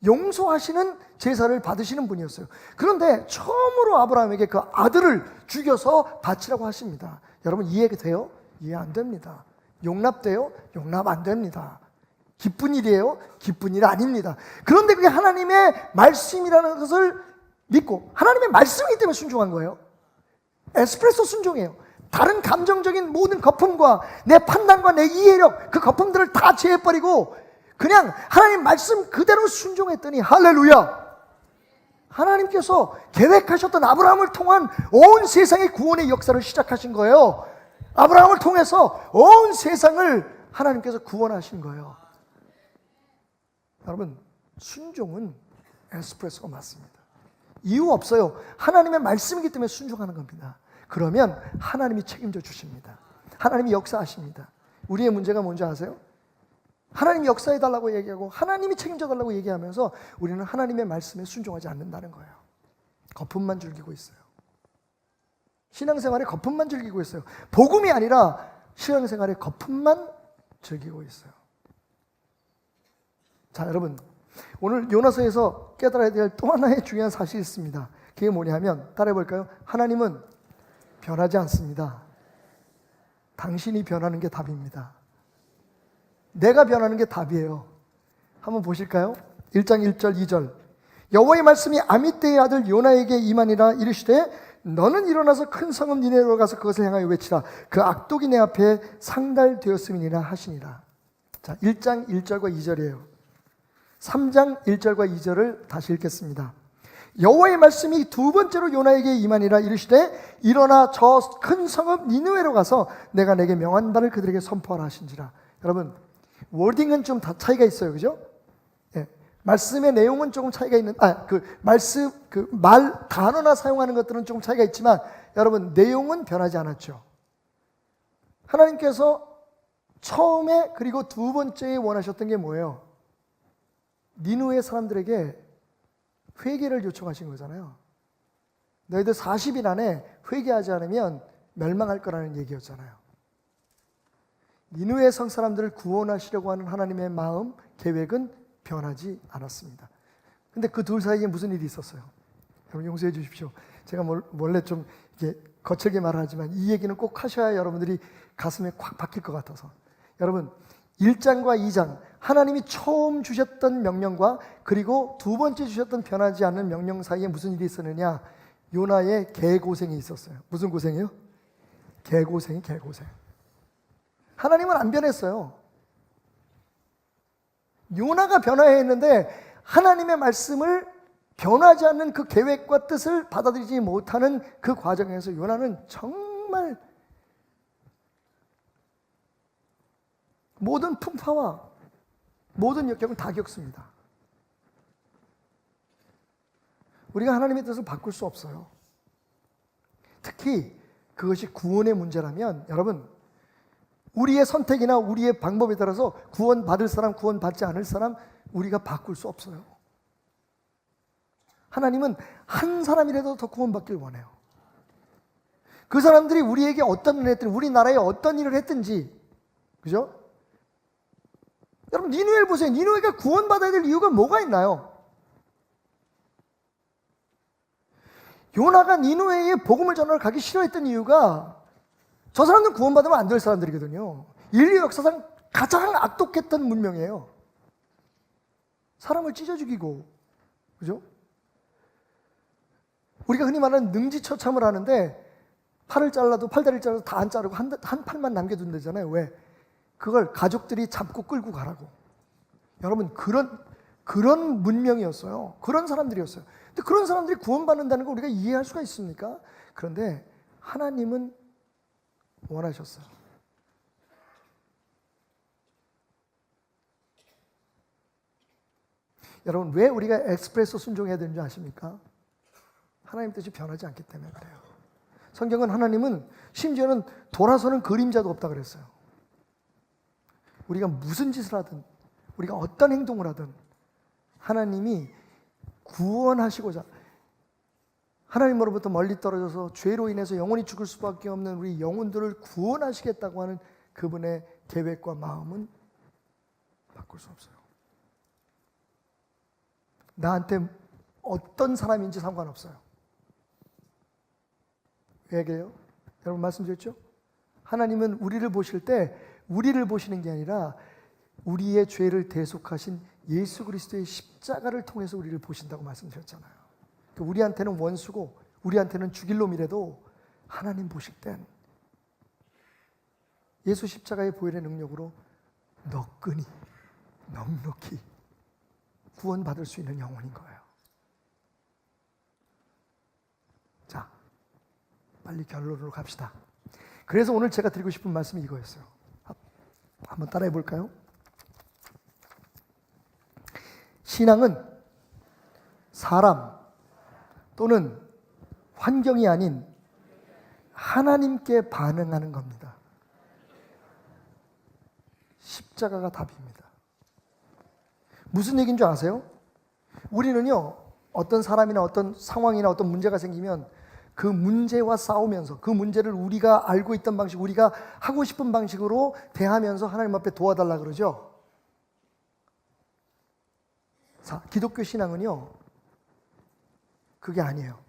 S3: 용서하시는 제사를 받으시는 분이었어요. 그런데 처음으로 아브라함에게 그 아들을 죽여서 바치라고 하십니다. 여러분, 이해돼요? 이해 안 됩니다. 용납돼요? 용납 안 됩니다. 기쁜 일이에요? 기쁜 일 아닙니다. 그런데 그게 하나님의 말씀이라는 것을 믿고 하나님의 말씀이기 때문에 순종한 거예요. 에스프레소 순종이에요. 다른 감정적인 모든 거품과 내 판단과 내 이해력, 그 거품들을 다 제해버리고 그냥 하나님 말씀 그대로 순종했더니, 할렐루야! 하나님께서 계획하셨던 아브라함을 통한 온 세상의 구원의 역사를 시작하신 거예요. 아브라함을 통해서 온 세상을 하나님께서 구원하신 거예요. 여러분, 순종은 에스프레소가 맞습니다. 이유 없어요. 하나님의 말씀이기 때문에 순종하는 겁니다. 그러면 하나님이 책임져 주십니다. 하나님이 역사하십니다. 우리의 문제가 뭔지 아세요? 하나님이 역사해달라고 얘기하고 하나님이 책임져달라고 얘기하면서 우리는 하나님의 말씀에 순종하지 않는다는 거예요. 거품만 즐기고 있어요. 신앙생활에 거품만 즐기고 있어요. 복음이 아니라 신앙생활에 거품만 즐기고 있어요. 자, 여러분, 오늘 요나서에서 깨달아야 될 또 하나의 중요한 사실이 있습니다. 그게 뭐냐면, 따라해 볼까요? 하나님은 변하지 않습니다. 당신이 변하는 게 답입니다. 내가 변하는 게 답이에요. 한번 보실까요? 1장 1절 2절. 여호와의 말씀이 아미떼의 아들 요나에게 임하니라. 이르시되 너는 일어나서 큰 성읍 니네로 가서 그것을 향하여 외치라. 그 악독이 내 앞에 상달되었음이니라 하시니라. 자, 1장 1절과 2절이에요. 3장 1절과 2절을 다시 읽겠습니다. 여호와의 말씀이 두 번째로 요나에게 임하니라. 이르시되 일어나 저 큰 성읍 니느웨로 가서 내가 내게 명한 바를 그들에게 선포하라 하신지라. 여러분, 워딩은 좀 다 차이가 있어요. 그죠? 예. 말씀의 내용은 조금 차이가 있는, 말씀, 말, 단어나 사용하는 것들은 조금 차이가 있지만, 여러분, 내용은 변하지 않았죠. 하나님께서 처음에 그리고 두 번째에 원하셨던 게 뭐예요? 니느웨 사람들에게 회개를 요청하신 거잖아요. 너희들 40일 안에 회개하지 않으면 멸망할 거라는 얘기였잖아요. 니느웨 성 사람들을 구원하시려고 하는 하나님의 마음, 계획은 변하지 않았습니다. 근데 그 둘 사이에 무슨 일이 있었어요? 여러분 용서해 주십시오. 제가 원래 좀 이렇게 거칠게 말을 하지만 이 얘기는 꼭 하셔야 여러분들이 가슴에 콱 박힐 것 같아서. 여러분 1장과 2장 하나님이 처음 주셨던 명령과 그리고 두 번째 주셨던 변하지 않는 명령 사이에 무슨 일이 있었느냐? 요나의 개고생이 있었어요. 무슨 고생이요? 개고생. 하나님은 안 변했어요. 요나가 변화했는데 하나님의 말씀을 변하지 않는 그 계획과 뜻을 받아들이지 못하는 그 과정에서 요나는 정말 모든 풍파와 모든 역경을 다 겪습니다. 우리가 하나님의 뜻을 바꿀 수 없어요. 특히 그것이 구원의 문제라면 여러분 우리의 선택이나 우리의 방법에 따라서 구원받을 사람, 구원받지 않을 사람 우리가 바꿀 수 없어요. 하나님은 한 사람이라도 더 구원받길 원해요. 그 사람들이 우리에게 어떤 일을 했든지 우리나라에 어떤 일을 했든지 그죠? 여러분 니느웨를 보세요. 니느웨가 구원받아야 될 이유가 뭐가 있나요? 요나가 니느웨에 복음을 전하러 가기 싫어했던 이유가 저 사람들은 구원받으면 안 될 사람들이거든요. 인류 역사상 가장 악독했던 문명이에요. 사람을 찢어 죽이고 그죠? 우리가 흔히 말하는 능지처참을 하는데 팔을 잘라도 팔다리를 잘라도 다 안 자르고 한 팔만 남겨둔다잖아요. 왜? 그걸 가족들이 잡고 끌고 가라고. 여러분 그런 문명이었어요. 그런 사람들이었어요. 근데 그런 사람들이 구원받는다는 걸 우리가 이해할 수가 있습니까? 그런데 하나님은 원하셨어요. 여러분 왜 우리가 엑스프레소 순종해야 되는지 아십니까? 하나님 뜻이 변하지 않기 때문에 그래요. 성경은 하나님은 심지어는 돌아서는 그림자도 없다 그랬어요. 우리가 무슨 짓을 하든 우리가 어떤 행동을 하든 하나님이 구원하시고자 하나님으로부터 멀리 떨어져서 죄로 인해서 영원히 죽을 수밖에 없는 우리 영혼들을 구원하시겠다고 하는 그분의 계획과 마음은 바꿀 수 없어요. 나한테 어떤 사람인지 상관없어요. 왜 그래요? 여러분 말씀드렸죠? 하나님은 우리를 보실 때 우리를 보시는 게 아니라 우리의 죄를 대속하신 예수 그리스도의 십자가를 통해서 우리를 보신다고 말씀드렸잖아요. 우리한테는 원수고 우리한테는 죽일 놈이라도 하나님 보실 땐 예수 십자가의 보혈의 능력으로 너끈히 넉넉히 구원받을 수 있는 영혼인 거예요. 자, 빨리 결론으로 갑시다. 그래서 오늘 제가 드리고 싶은 말씀이 이거였어요. 한번 따라해 볼까요? 신앙은 사람 또는 환경이 아닌 하나님께 반응하는 겁니다. 십자가가 답입니다. 무슨 얘기인 줄 아세요? 우리는요, 어떤 사람이나 어떤 상황이나 어떤 문제가 생기면 그 문제와 싸우면서 그 문제를 우리가 알고 있던 방식, 우리가 하고 싶은 방식으로 대하면서 하나님 앞에 도와달라 그러죠. 자, 기독교 신앙은요, 그게 아니에요.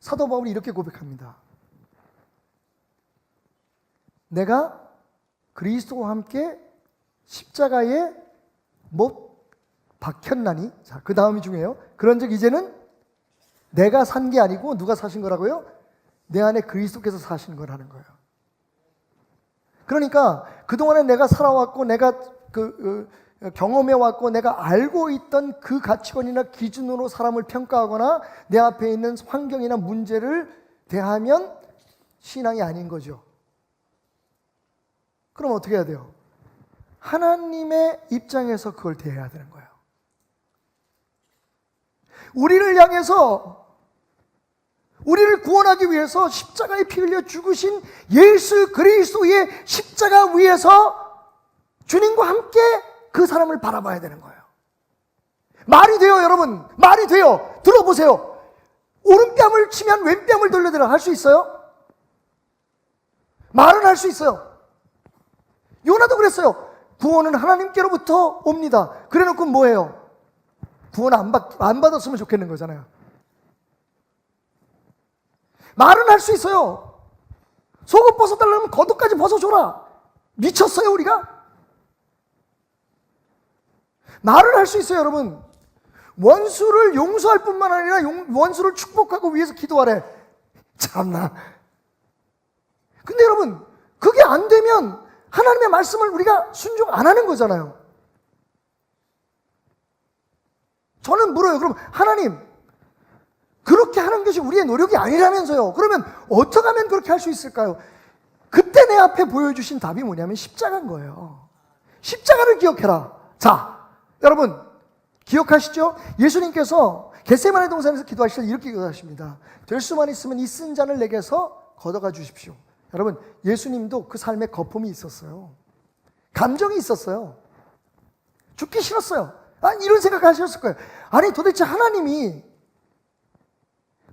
S3: 사도 바울이 이렇게 고백합니다. 내가 그리스도와 함께 십자가에 못 박혔나니, 자, 그 다음이 중요해요. 그런즉 이제는 내가 산 게 아니고 누가 사신 거라고요? 내 안에 그리스도께서 사신 거라는 거예요. 그러니까 그동안에 내가 살아왔고 내가 경험해왔고 내가 알고 있던 그 가치관이나 기준으로 사람을 평가하거나 내 앞에 있는 환경이나 문제를 대하면 신앙이 아닌 거죠. 그럼 어떻게 해야 돼요? 하나님의 입장에서 그걸 대해야 되는 거예요. 우리를 향해서 우리를 구원하기 위해서 십자가에 피 흘려 죽으신 예수 그리스도의 십자가 위에서 주님과 함께 그 사람을 바라봐야 되는 거예요. 말이 돼요, 여러분. 말이 돼요. 들어보세요. 오른뺨을 치면 왼뺨을 돌려대라 할 수 있어요? 말은 할 수 있어요. 요나도 그랬어요. 구원은 하나님께로부터 옵니다. 그래놓고 뭐예요? 구원 안 받았으면 좋겠는 거잖아요. 말은 할 수 있어요. 속옷 벗어달라면 겉옷까지 벗어줘라. 미쳤어요, 우리가? 말을 할 수 있어요, 여러분. 원수를 용서할 뿐만 아니라 원수를 축복하고 위해서 기도하래. 참나. 근데 여러분, 그게 안 되면 하나님의 말씀을 우리가 순종 안 하는 거잖아요. 저는 물어요. 그럼 하나님, 그렇게 하는 것이 우리의 노력이 아니라면서요. 그러면 어떻게 하면 그렇게 할 수 있을까요? 그때 내 앞에 보여주신 답이 뭐냐면 십자가인 거예요. 십자가를 기억해라. 자, 여러분 기억하시죠? 예수님께서 겟세마네 동산에서 기도하실 때 이렇게 기도하십니다. 될 수만 있으면 이 쓴 잔을 내게서 걷어가 주십시오. 여러분, 예수님도 그 삶에 거품이 있었어요. 감정이 있었어요. 죽기 싫었어요. 이런 생각 하셨을 거예요. 아니 도대체 하나님이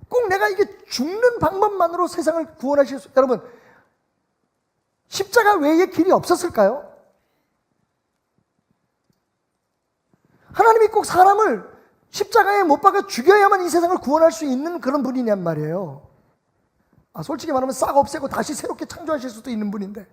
S3: 꼭 내가 이게 죽는 방법만으로 세상을 구원하실 수, 여러분 십자가 외에 길이 없었을까요? 하나님이 꼭 사람을 십자가에 못 박아 죽여야만 이 세상을 구원할 수 있는 그런 분이냔 말이에요. 솔직히 말하면 싹 없애고 다시 새롭게 창조하실 수도 있는 분인데,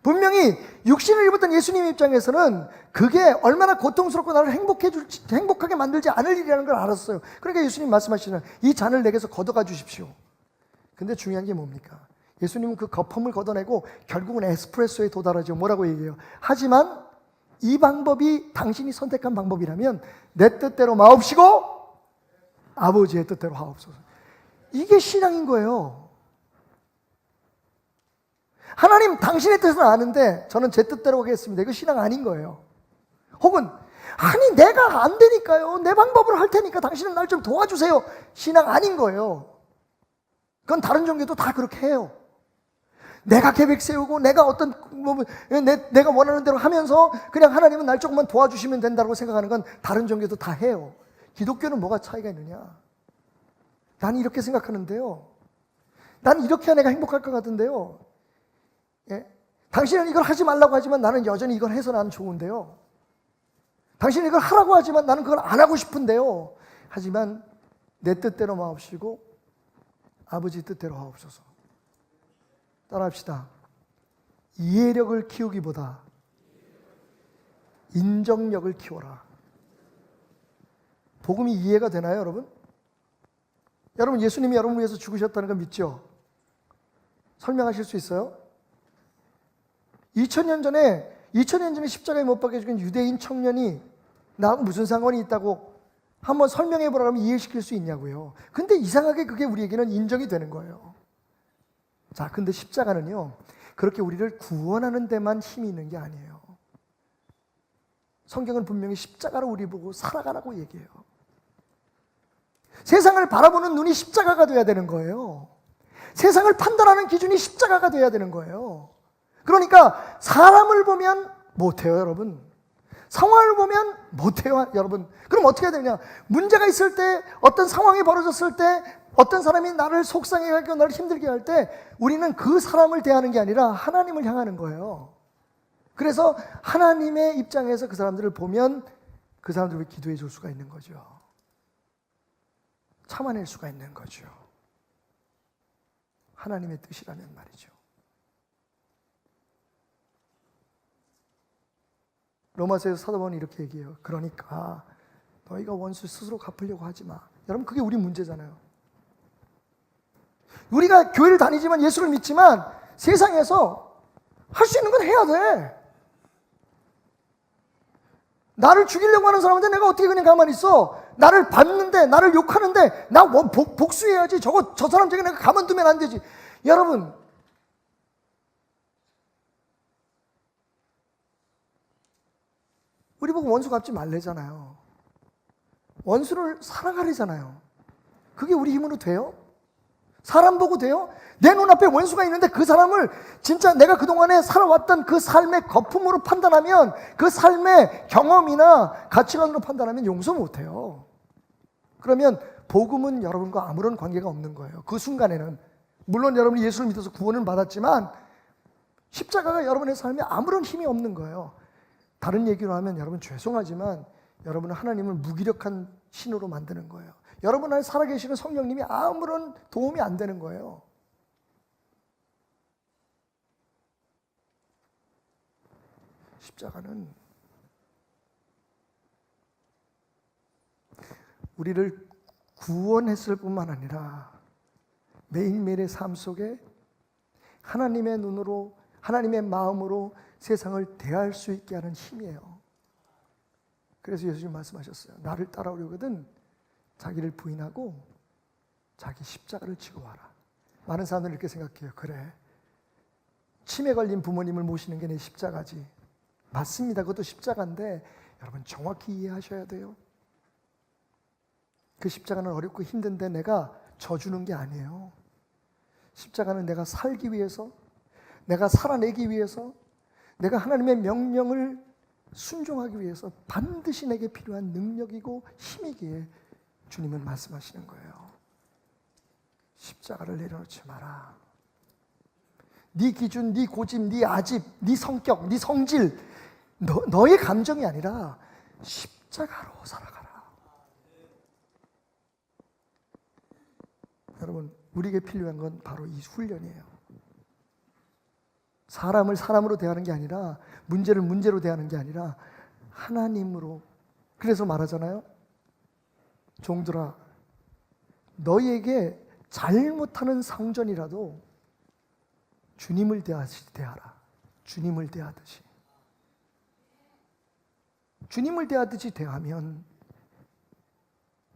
S3: 분명히 육신을 입었던 예수님 입장에서는 그게 얼마나 고통스럽고 나를 행복하게 만들지 않을 일이라는 걸 알았어요. 그러니까 예수님 말씀하시는 이 잔을 내게서 걷어가 주십시오. 근데 중요한 게 뭡니까? 예수님은 그 거품을 걷어내고 결국은 에스프레소에 도달하죠. 뭐라고 얘기해요? 하지만 이 방법이 당신이 선택한 방법이라면 내 뜻대로 마옵시고 아버지의 뜻대로 하옵소서. 이게 신앙인 거예요. 하나님 당신의 뜻은 아는데 저는 제 뜻대로 하겠습니다. 이거 신앙 아닌 거예요. 혹은 아니 내가 안 되니까요, 내 방법으로 할 테니까 당신은 날 좀 도와주세요. 신앙 아닌 거예요. 그건 다른 종교도 다 그렇게 해요. 내가 계획 세우고 내가 어떤 내가 원하는 대로 하면서 그냥 하나님은 날 조금만 도와주시면 된다고 생각하는 건 다른 종교도 다 해요. 기독교는 뭐가 차이가 있느냐? 난 이렇게 생각하는데요, 난 이렇게 해야 내가 행복할 것 같은데요, 예? 당신은 이걸 하지 말라고 하지만 나는 여전히 이걸 해서 나는 좋은데요, 당신은 이걸 하라고 하지만 나는 그걸 안 하고 싶은데요, 하지만 내 뜻대로 마옵시고 아버지 뜻대로 하옵소서. 따라합시다. 이해력을 키우기보다 인정력을 키워라. 복음이 이해가 되나요, 여러분? 여러분, 예수님이 여러분을 위해서 죽으셨다는 거 믿죠? 설명하실 수 있어요? 2000년 전에 십자가에 못 박혀 죽은 유대인 청년이 나하고 무슨 상관이 있다고 한번 설명해 보라면 이해시킬 수 있냐고요. 근데 이상하게 그게 우리에게는 인정이 되는 거예요. 자, 근데 십자가는요, 그렇게 우리를 구원하는 데만 힘이 있는 게 아니에요. 성경은 분명히 십자가로 우리 보고 살아가라고 얘기해요. 세상을 바라보는 눈이 십자가가 돼야 되는 거예요. 세상을 판단하는 기준이 십자가가 돼야 되는 거예요. 그러니까 사람을 보면 못해요, 여러분. 상황을 보면 못해요, 여러분. 그럼 어떻게 해야 되냐? 문제가 있을 때, 어떤 상황이 벌어졌을 때, 어떤 사람이 나를 속상해 하고 나를 힘들게 할 때 우리는 그 사람을 대하는 게 아니라 하나님을 향하는 거예요. 그래서 하나님의 입장에서 그 사람들을 보면 그 사람들을 기도해 줄 수가 있는 거죠. 참아낼 수가 있는 거죠. 하나님의 뜻이라면 말이죠. 로마서에서 사도 바울은 이렇게 얘기해요. 그러니까 너희가 원수 스스로 갚으려고 하지 마. 여러분, 그게 우리 문제잖아요. 우리가 교회를 다니지만 예수를 믿지만 세상에서 할 수 있는 건 해야 돼. 나를 죽이려고 하는 사람한테 내가 어떻게 그냥 가만히 있어? 나를 밟는데, 나를 욕하는데 나 복수해야지. 저 사람 저기 내가 가만두면 안 되지. 여러분, 우리 보고 원수 갚지 말래잖아요. 원수를 사랑하래잖아요. 그게 우리 힘으로 돼요? 사람 보고 돼요? 내 눈앞에 원수가 있는데 그 사람을 진짜 내가 그동안에 살아왔던 그 삶의 거품으로 판단하면, 그 삶의 경험이나 가치관으로 판단하면 용서 못해요. 그러면 복음은 여러분과 아무런 관계가 없는 거예요. 그 순간에는. 물론 여러분이 예수를 믿어서 구원을 받았지만 십자가가 여러분의 삶에 아무런 힘이 없는 거예요. 다른 얘기로 하면 여러분 죄송하지만 여러분은 하나님을 무기력한 신으로 만드는 거예요. 여러분 안에 살아계시는 성령님이 아무런 도움이 안 되는 거예요. 십자가는 우리를 구원했을 뿐만 아니라 매일매일의 삶 속에 하나님의 눈으로, 하나님의 마음으로 세상을 대할 수 있게 하는 힘이에요. 그래서 예수님 말씀하셨어요. 나를 따라오려거든 자기를 부인하고 자기 십자가를 지고 와라. 많은 사람들은 이렇게 생각해요. 그래, 치매 걸린 부모님을 모시는 게 내 십자가지. 맞습니다. 그것도 십자가인데 여러분 정확히 이해하셔야 돼요. 그 십자가는 어렵고 힘든데 내가 져주는 게 아니에요. 십자가는 내가 살기 위해서, 내가 살아내기 위해서, 내가 하나님의 명령을 순종하기 위해서 반드시 내게 필요한 능력이고 힘이기에 주님은 말씀하시는 거예요. 십자가를 내려놓지 마라. 네 기준, 네 고집, 네 아집, 네 성격, 네 성질, 너의 감정이 아니라 십자가로 살아가라. 여러분, 우리에게 필요한 건 바로 이 훈련이에요. 사람을 사람으로 대하는 게 아니라, 문제를 문제로 대하는 게 아니라 하나님으로. 그래서 말하잖아요. 종들아, 너희에게 잘못하는 상전이라도 주님을 대하듯이 대하라. 주님을 대하듯이. 주님을 대하듯이 대하면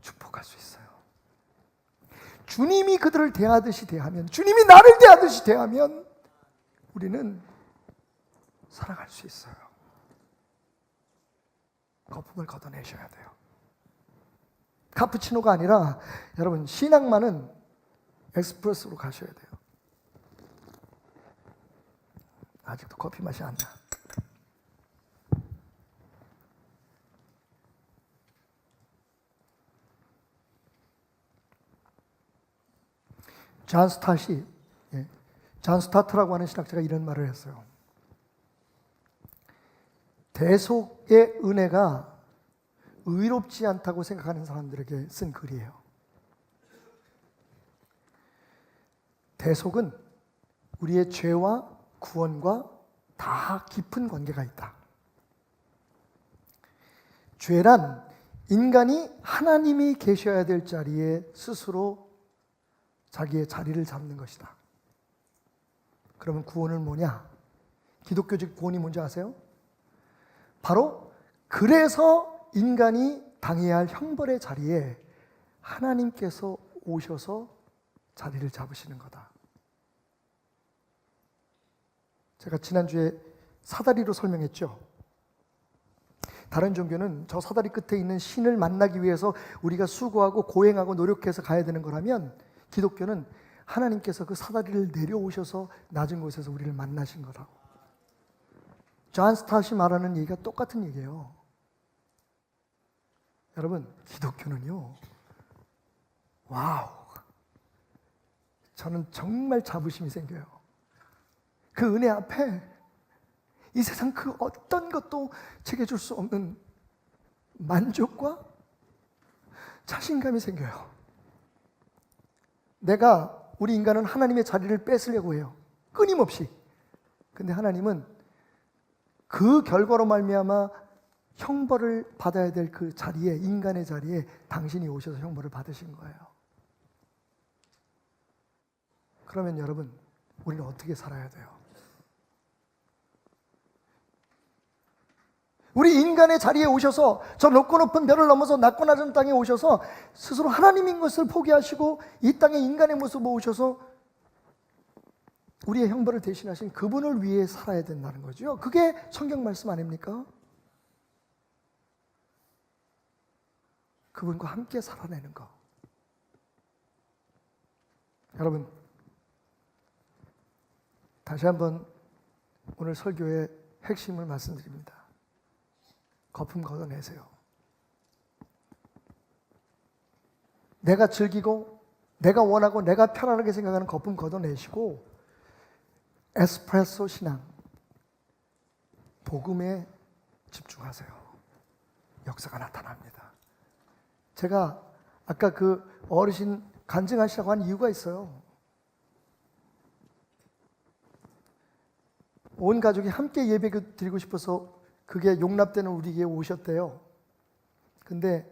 S3: 축복할 수 있어요. 주님이 그들을 대하듯이 대하면, 주님이 나를 대하듯이 대하면 우리는 살아갈 수 있어요. 거품을 걷어내셔야 돼요. 카푸치노가 아니라 여러분 신앙만은 에스프레소로 가셔야 돼요. 아직도 커피 맛이 안 나. 존 스타트라고 하는 신학자가 이런 말을 했어요. 대속의 은혜가 의롭지 않다고 생각하는 사람들에게 쓴 글이에요. 대속은 우리의 죄와 구원과 다 깊은 관계가 있다. 죄란 인간이 하나님이 계셔야 될 자리에 스스로 자기의 자리를 잡는 것이다. 그러면 구원은 뭐냐? 기독교적 구원이 뭔지 아세요? 바로 그래서 인간이 당해야 할 형벌의 자리에 하나님께서 오셔서 자리를 잡으시는 거다. 제가 지난주에 사다리로 설명했죠. 다른 종교는 저 사다리 끝에 있는 신을 만나기 위해서 우리가 수고하고 고행하고 노력해서 가야 되는 거라면, 기독교는 하나님께서 그 사다리를 내려오셔서 낮은 곳에서 우리를 만나신 거라고. 존 스타시 말하는 얘기가 똑같은 얘기예요. 여러분, 기독교는요, 와우, 저는 정말 자부심이 생겨요. 그 은혜 앞에 이 세상 그 어떤 것도 제게 줄 수 없는 만족과 자신감이 생겨요. 우리 인간은 하나님의 자리를 뺏으려고 해요. 끊임없이. 근데 하나님은 그 결과로 말미암아 형벌을 받아야 될 그 자리에, 인간의 자리에 당신이 오셔서 형벌을 받으신 거예요. 그러면 여러분, 우리는 어떻게 살아야 돼요? 우리 인간의 자리에 오셔서, 저 높고 높은 별을 넘어서 낮고 낮은 땅에 오셔서 스스로 하나님인 것을 포기하시고 이 땅에 인간의 모습을 오셔서 우리의 형벌을 대신하신 그분을 위해 살아야 된다는 거죠. 그게 성경 말씀 아닙니까? 그분과 함께 살아내는 거. 여러분, 다시 한번 오늘 설교의 핵심을 말씀드립니다. 거품 걷어내세요. 내가 즐기고 내가 원하고 내가 편안하게 생각하는 거품 걷어내시고 에스프레소 신앙, 복음에 집중하세요. 역사가 나타납니다. 제가 아까 그 어르신 간증하시라고 한 이유가 있어요. 온 가족이 함께 예배 드리고 싶어서 그게 용납되는 우리에게 오셨대요. 근데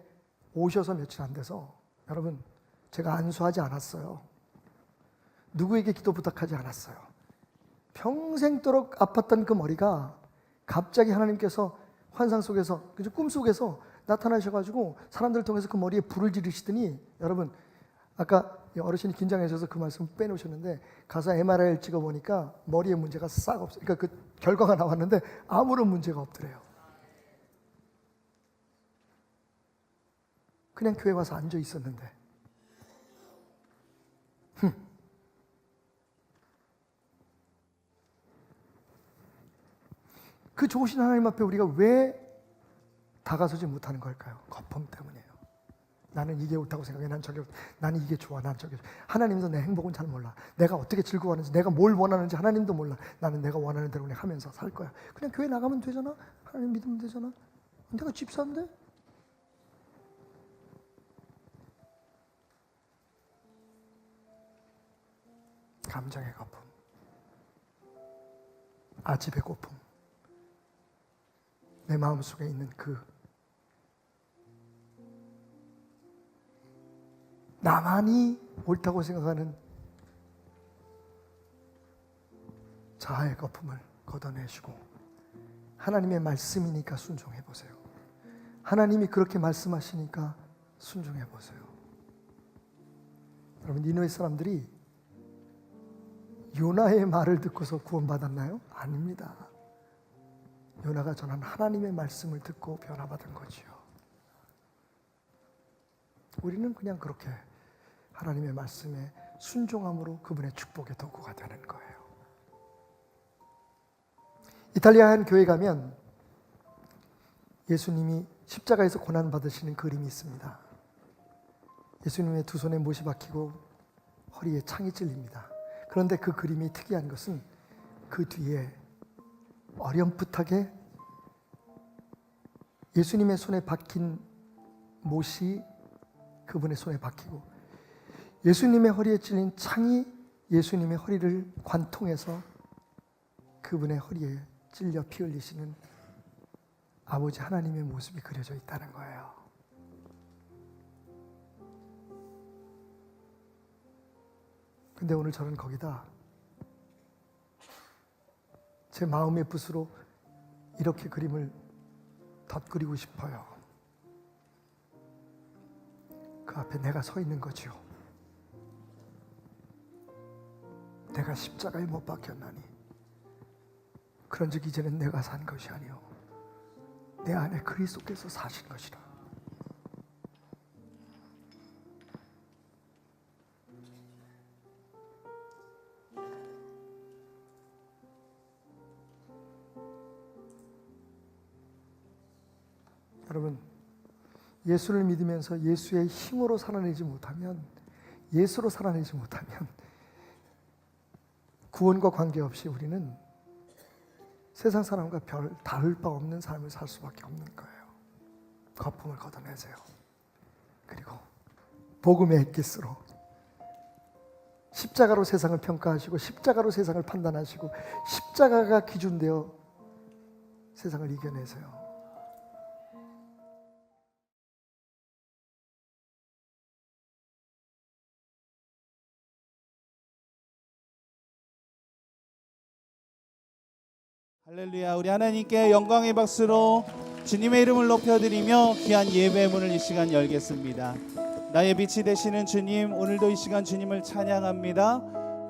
S3: 오셔서 며칠 안 돼서 여러분, 제가 안수하지 않았어요. 누구에게 기도 부탁하지 않았어요. 평생도록 아팠던 그 머리가 갑자기 하나님께서 환상 속에서, 꿈 속에서 나타나셔가지고 사람들을 통해서 그 머리에 불을 지르시더니, 여러분, 아까 어르신이 긴장하셔서 그 말씀 빼놓으셨는데 가서 MRI를 찍어보니까 머리에 문제가 싹 없어요. 그러니까 그 결과가 나왔는데 아무런 문제가 없더래요. 그냥 교회 와서 앉아 있었는데. 그 좋으신 하나님 앞에 우리가 왜 다가서지 못하는 걸까요? 거품 때문이에요. 나는 이게 옳다고 생각해. 나는 이게 좋아. 난 저게 좋아. 하나님도 내 행복은 잘 몰라. 내가 어떻게 즐거워하는지, 내가 뭘 원하는지 하나님도 몰라. 나는 내가 원하는 대로 그냥 하면서 살 거야. 그냥 교회 나가면 되잖아. 하나님 믿으면 되잖아. 내가 집사인데? 감정의 거품, 아집의 거품, 내 마음속에 있는 그 나만이 옳다고 생각하는 자아의 거품을 걷어내시고 하나님의 말씀이니까 순종해 보세요. 하나님이 그렇게 말씀하시니까 순종해 보세요. 여러분, 니느웨 사람들이 요나의 말을 듣고서 구원받았나요? 아닙니다. 요나가 전한 하나님의 말씀을 듣고 변화받은 거지요. 우리는 그냥 그렇게 하나님의 말씀에 순종함으로 그분의 축복의 도구가 되는 거예요. 이탈리아 한 교회 가면 예수님이 십자가에서 고난받으시는 그림이 있습니다. 예수님의 두 손에 못이 박히고 허리에 창이 찔립니다. 그런데 그 그림이 특이한 것은 그 뒤에 어렴풋하게 예수님의 손에 박힌 못이 그분의 손에 박히고 예수님의 허리에 찔린 창이 예수님의 허리를 관통해서 그분의 허리에 찔려 피 흘리시는 아버지 하나님의 모습이 그려져 있다는 거예요. 근데 오늘 저는 거기다 제 마음의 붓으로 이렇게 그림을 덧그리고 싶어요. 그 앞에 내가 서 있는 거죠. 내가 십자가에 못 박혔나니 그런즉 이제는 내가 산 것이 아니요 내 안에 그리스도께서 사신 것이라. 여러분, 예수를 믿으면서 예수의 힘으로 살아내지 못하면, 예수로 살아내지 못하면 구원과 관계없이 우리는 세상 사람과 별 다를 바 없는 삶을 살 수밖에 없는 거예요. 거품을 걷어내세요. 그리고 복음의 햇빛으로 십자가로 세상을 평가하시고 십자가로 세상을 판단하시고 십자가가 기준되어 세상을 이겨내세요.
S4: 할렐루야. 우리 하나님께 영광의 박수로 주님의 이름을 높여드리며 귀한 예배의 문을 이 시간 열겠습니다. 나의 빛이 되시는 주님, 오늘도 이 시간 주님을 찬양합니다.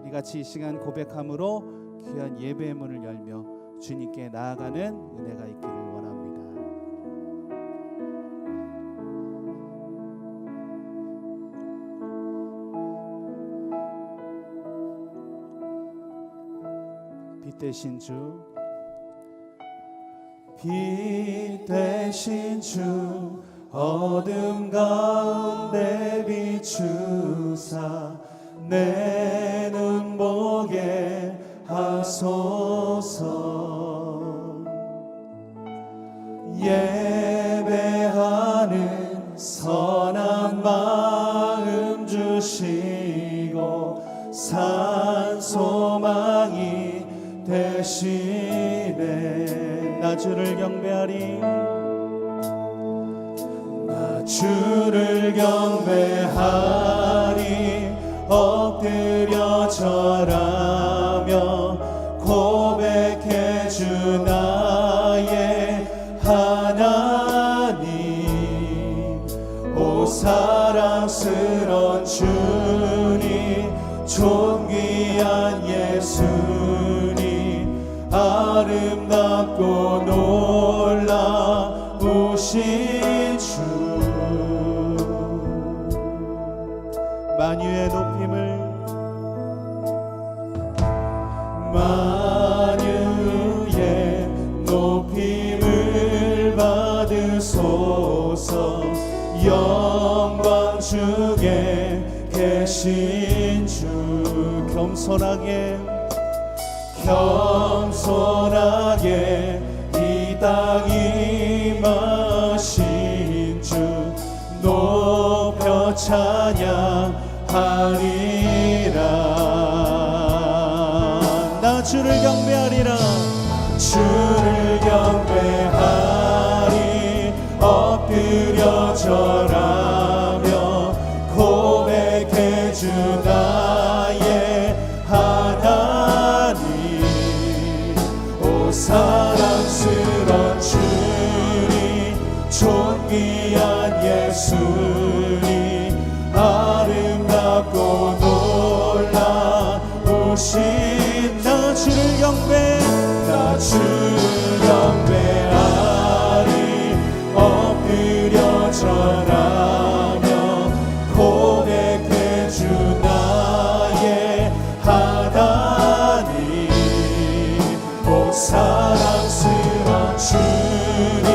S4: 우리 같이 이 시간 고백함으로 귀한 예배의 문을 열며 주님께 나아가는 은혜가 있기를 원합니다. 대신 주, 빛 대신 주, 어둠 가운데 비추사 내 눈 보게 하소서. 예배하는 선한 마음 주시고 산 소망이 되시네. 나 주를 경배하리, 나 주를 경배하리. 엎드려 절하며 고백해 주 나의 하나님. 오 사랑스런 주님, 존귀한 예수님, 아름답고 놀라우신 주. 만유의 높임을, 만유의 높임을 받으소서. 영광 주께 계신 주, 겸손하게 겸손하게 이 땅 임하신 주 높여 찬양하리라. 나 주를 경배하리라, 주를 경배하리. 엎드려 절하며 고백해 주 나의 하나님. 오 사랑스런 주님, 존귀한 예수님, 아름답고 놀라우신 나 주를 경배, 나 주를 경배하리. 엎드려 절하며 고백해 주 나의 하나님. 오 사랑스러운 주님,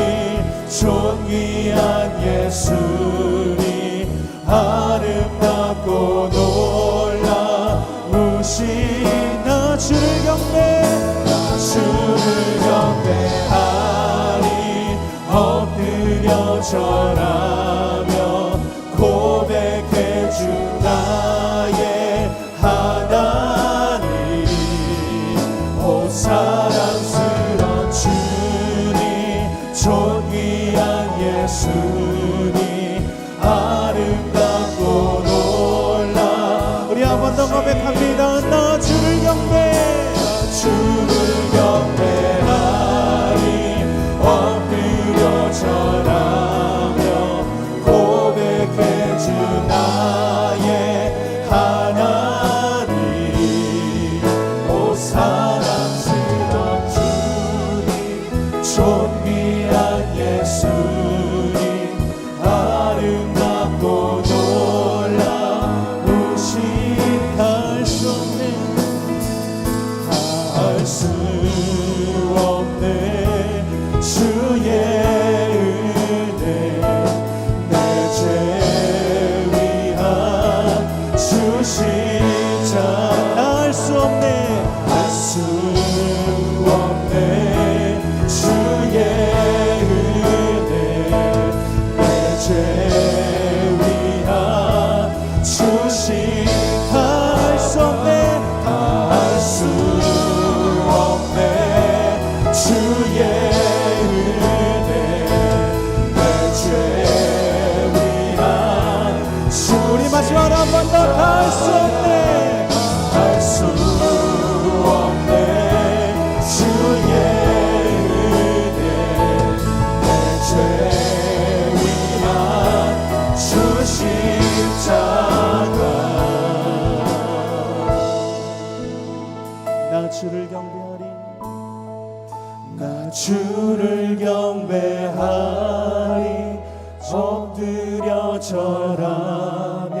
S4: 존귀한 예수님, 아름답고 놀라우신 나 주를 경배, 나 주를 경배하리. 엎드려 절하며 고백해 주 나의 하나님. 오 사랑스러운 주님, 존귀한 예수님, 아름답고 놀라. 우리 한 번 더 고백합니다. 나 주를 경배, 나 주를 경배하리. 엎드려 절하며 고백해 주 나의 하나님. 오 사랑스러운 주님, 존귀한 예수님, 아름답고 놀라우신 할 수 없네, 할 수 없네 주의 은혜. 내 죄 위한 주 십자가 할 수 없네, 할 수 없네 주의 은혜. 내 죄 위한 주 십자가 할 수 없네, 할 수 없네 주의 은혜. 내 죄 위한 주. 우리 마지막으로 한 번 더 할 수 없네, 할 수 없네 주의 은혜. 내 죄 위한 주 십자가. 나 주를 경배하리, 나 주를 경배하리. 엎드려 절하며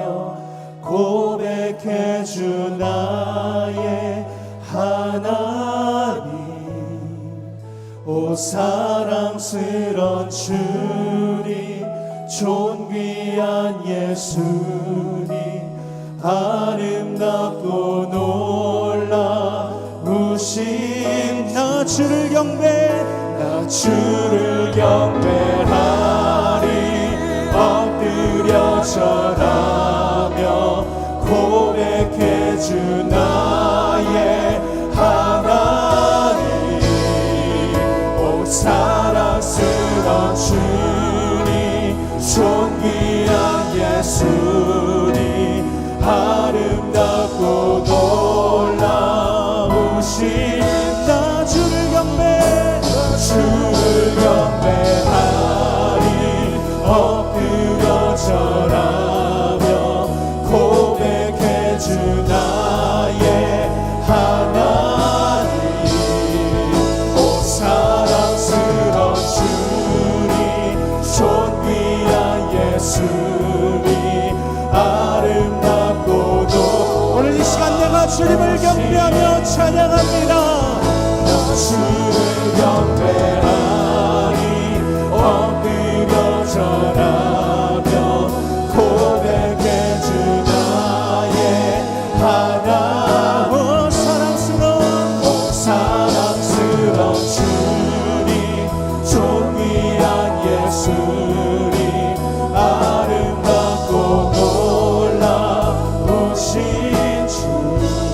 S4: 고백해 주 나의 하나님.
S2: 오 사랑스런 주님 존귀한 예수님 아름답고 놀라우신
S4: 나 주를 경배
S2: 나 주를 경배하리 엎드려 절하며 고백해 주 나의 하나님 오 사랑스러운 주님 존귀한 예수님 아름답고 놀라우신
S4: 나 주를 경배
S2: 주를 경배하리 엎드려 절하며 고백해 주 나의 하나님 오 사랑스러운 주님 존귀한 예수님 아름답고
S4: 오늘 이 시간 내가 주님을 경배하며 찬양합니다.
S2: 나 주를 경배하리 엎드려 절하며 고백해 주 나의 하나님
S4: 오 사랑스러운
S2: 주님 존귀한 예수님 아름답고 놀라우신 주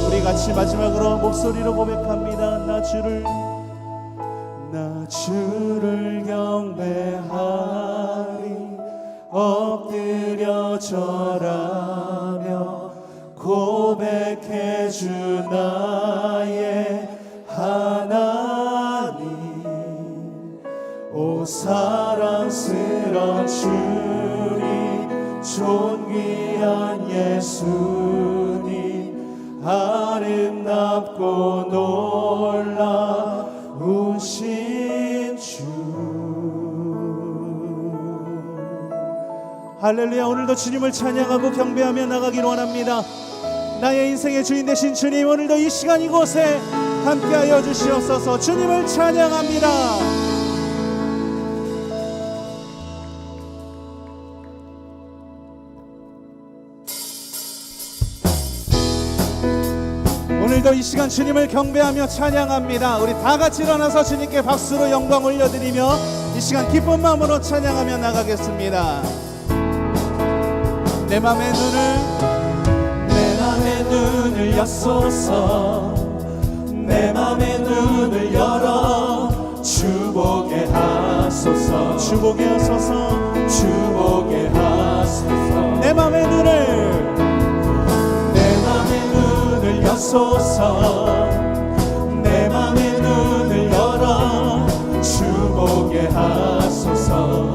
S4: 우리 같이 마지막으로 목소리로 고백합니다. 나 주를 경배하리 엎드려 절하며 고백해 주 나의 하나님 오 사랑스러운 주님 존귀한 예수님 아름답고 놀라우신 주 할렐루야. 오늘도 주님을 찬양하고 경배하며 나가기를 원합니다. 나의 인생의 주인 되신 주님 오늘도 이 시간 이곳에 함께하여 주시옵소서. 주님을 찬양합니다. 오늘도 이 시간 주님을 경배하며 찬양합니다. 우리 다 같이 일어나서 주님께 박수로 영광 올려드리며 이 시간 기쁜 마음으로 찬양하며 나가겠습니다. 내 맘의 눈을 여소서 내 맘의 눈을 열어 주보게 하소서 주보게 하소서 주보게 하소서 내 맘의 눈을 여소서 내 맘의 눈을 열어 주보게 하소서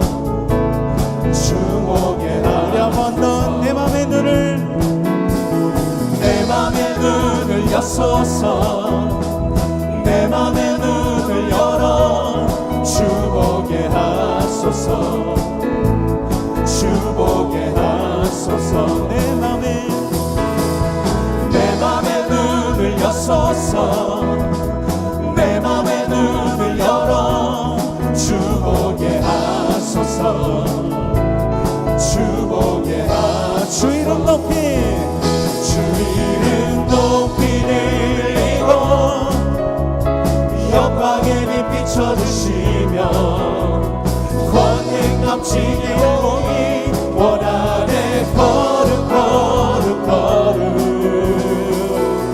S4: 주보게 하소서 한 번 더 내 맘의 눈을 여소서 내 맘의 눈을 열어 주보게 하소서 주보게 하소서 내 맘의 눈을 여소서 내 맘의 눈을 열어 주보게 하소서 주보게 하소서 주 이름 높이 들리고 영광의 빛 비춰주시며 권능 넘치게 오니 원하네 거룩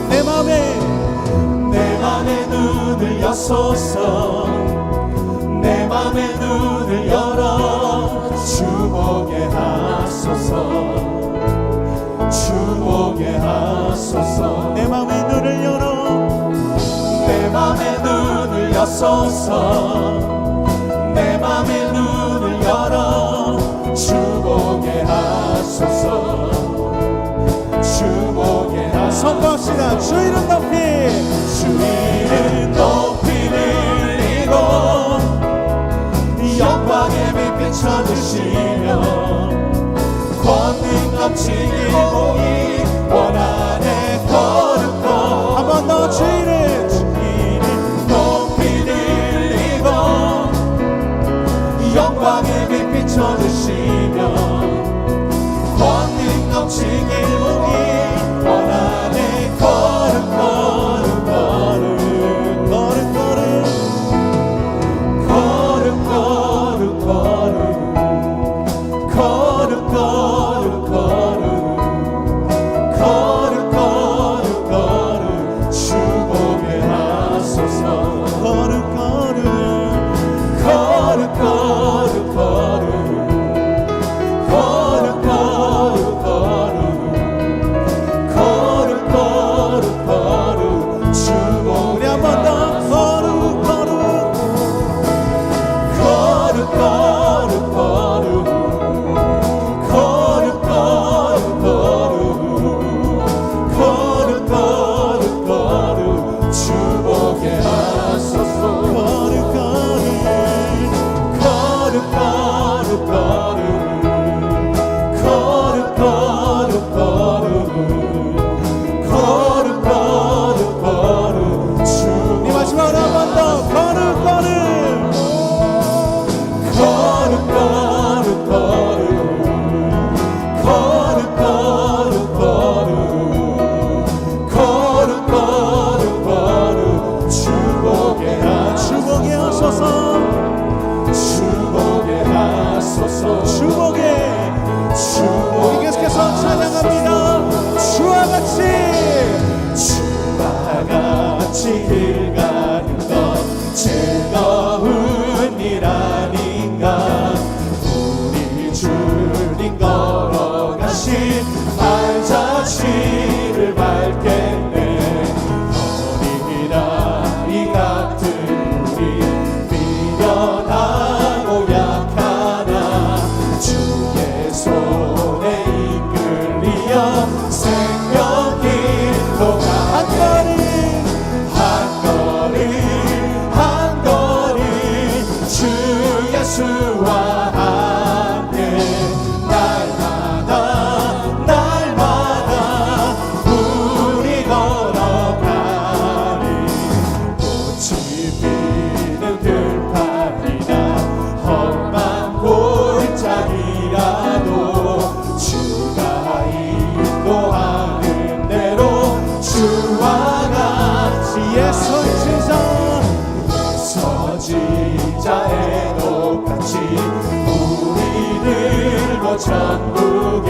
S4: 내 맘의 눈을 여소서 내 맘의 눈을 열어 주보게 하소서 주보게 하소서 내 맘의 눈을 열어 내 맘의 눈을 여소서 내 맘의 눈을 열어 주보게 하소서 주보게 하소서 선포합시다. 주 이름 높이 주 이름 높이 들리고 영광의 빛 비춰주시며 권능 넘치게 보니 원하네 거룩고 한 번 더 주 이름 높이 들리고
S2: 비춰주시며 권능 넘치길 보기 원하네. 걸음 걸음 걸음 걸음 걸음 걸음 걸음 걸음 걸음 걸음 걸음 걸음 걸음 주보게 하소서. 걸음 걸음 걸음 걸음 걸음 걸음 걸음 걸음 걸음 걸음 주보. 우리 한 번 더 걸음 걸음 걸음 걸음 걸음 걸음 걸음 걸음 걸음 걸음 주보게 하소서. 걸음 걸음 걸음 걸음 걸음 걸음 걸음 걸음 걸음 걸음 주보. 이 마지막으로 한 번 더 걸음 걸음 걸음 걸음 걸음 걸음 걸음 걸음 걸음 걸음 주보게 하소서. 주보게 하소서. 주보게 주보게. 계속해서 찬양합니다. 주와 같이 주와 같이 길 가는 것 즐거운 일 아닌가. 우리 주님 걸어가신 발자취를 밟겠네. 어린아이 같은 우리 미련하고 약하나 주의 손에 이끌리어 생명길로 한 걸음 한 걸음 주 예수와 함께 날마다 우리 걸어가리. 꽃이 피는 들판이나 험한 골짜기라도 주가 인도하는 대로 주와 같이 예선지자에 똑같이 우리들도 천국에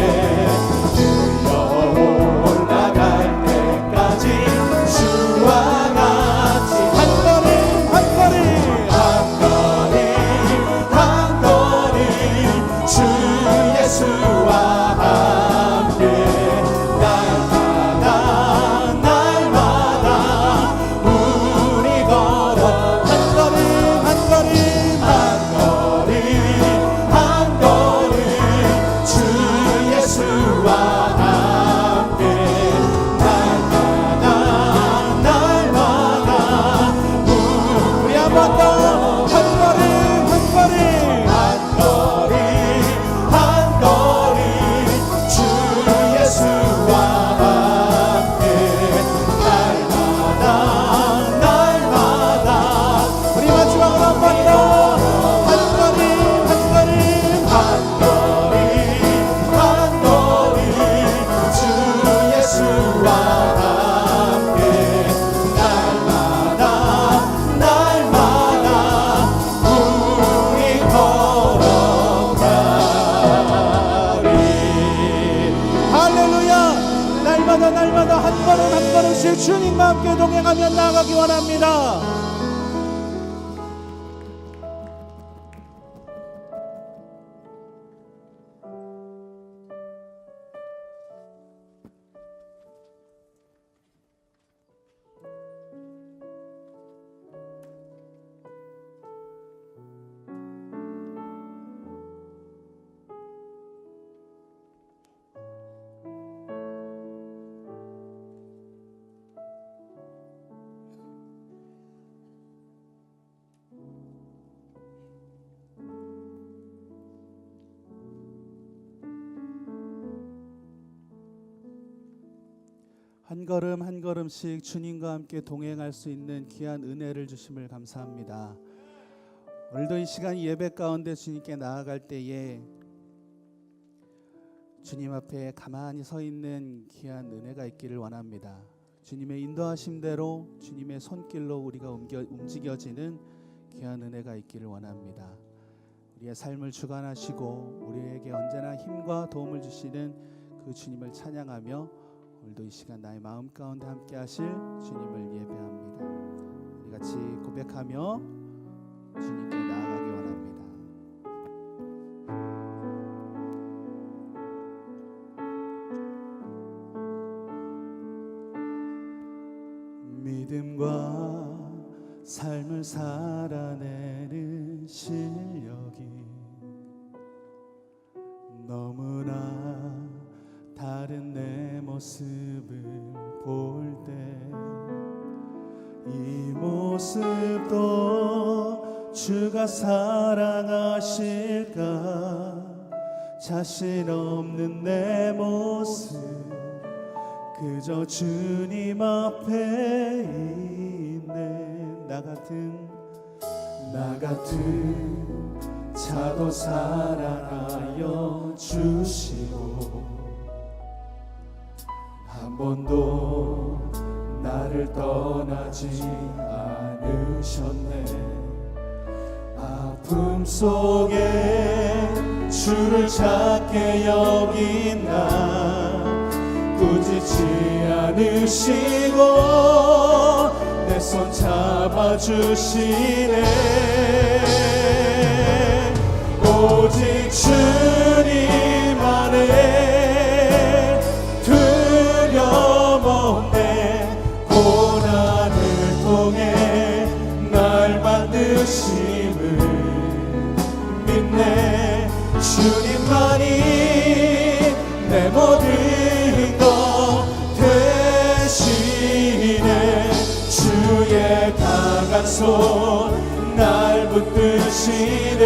S2: 들려 올라갈 때까지 주와 같이 한 걸음 한 걸음 한 걸음 주 예수와 함께 날마다 우리 걸어 한 걸음 한 걸음 한 걸음 주 예수와 함께 날마다 우리 한 번 더 한 걸음 한 걸음 주 예수와 함께 날마다 우리 마지막으로 한 번 더 한 걸음 한 걸음 주 예수와 함께 날마다 우리 걸어가리. 할렐루야. 날마다 한 걸음 한 걸음씩 주님과 함께 동행하며 나아가기 원합니다. 한 걸음 한 걸음씩 주님과 함께 동행할 수 있는 귀한 은혜를 주심을 감사합니다.
S4: 오늘도 이 시간 예배 가운데 주님께 나아갈 때에 주님 앞에 가만히 서 있는 귀한 은혜가 있기를 원합니다. 주님의 인도하심대로 주님의 손길로 우리가 움직여지는 귀한 은혜가 있기를 원합니다. 우리의 삶을 주관하시고 우리에게 언제나 힘과 도움을 주시는 그 주님을 찬양하며 오늘도 이 시간 나의 마음 가운데 함께 하실 주님을 예배합니다. 우리 같이 고백하며 주님께 나아가기 원합니다. 믿음과 삶을 살아내는 실력이 너무나 다른 내 모습을 볼 때 이 모습도 주가 사랑하실까 자신 없는 내 모습 그저 주님 앞에 있네 나 같은 자도 사랑하여 주시고 한 번도 나를 떠나지 않으셨네 아픔 속에 주를 찾게 여긴 나 꾸짖지 않으시고 내 손 잡아주시네 오직 주님 안에 두려움 없네 고난을 통해 날 만드심을 믿네 주님만이 내 모든 것 되시네 주의 강한 손 날 붙드시네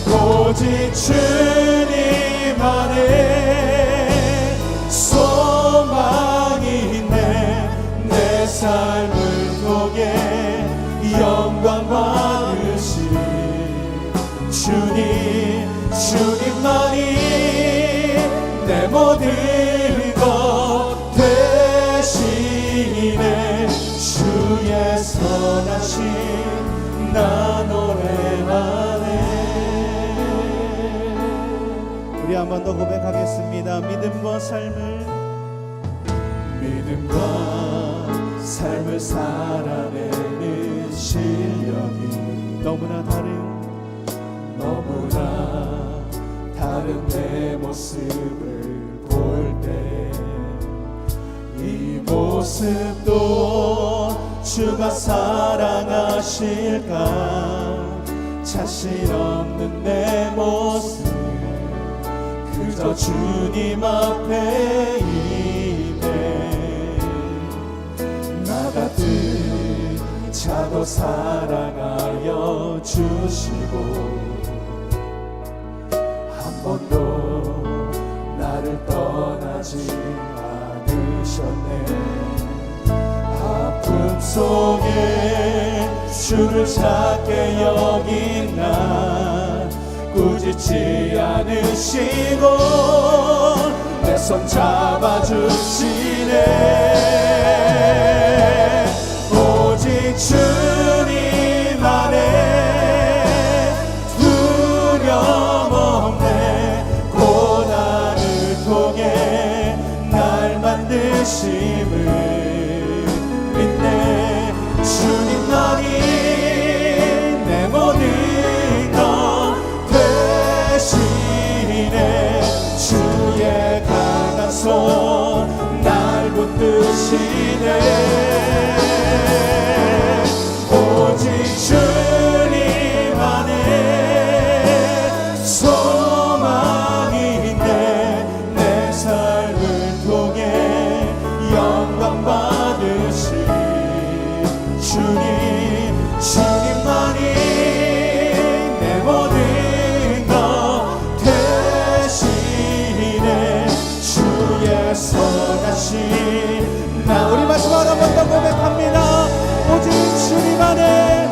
S4: 오직 주님 안에 소망이 있네 내 삶을 통해 영광 받으신 주님만이 내 모든 것 되시네 주의 선하심 나 노래하네 우리 한 번 더 고백하겠습니다 믿음과 삶을 살아내는 실력이 너무나 다른 내 모습을 볼 때 이 모습도 주가 사랑하실까 자신 없는 내 모습 그저 주님 앞에 있네 나 같은 자도 사랑하여 주시고 한 번도 나를 떠나지 않으셨네 아픔 속에 주를 찾게 여긴 나 꾸짖지 않으시고 내 손 잡아주시네 오직 주님 안에 두려움 없네 고난을 통해 날 만드심을 믿네 주님만이 내 모든 것 되시네 주의 강한 손 날 붙드시네 오직 주님 안에 소망이 있네 내 삶을 통해 영광 받으신 주님만이 내 모든 것 되시네 주의 선하심 나 우리 마지막으로 한 번 더 고백합니다 오직 주님 안에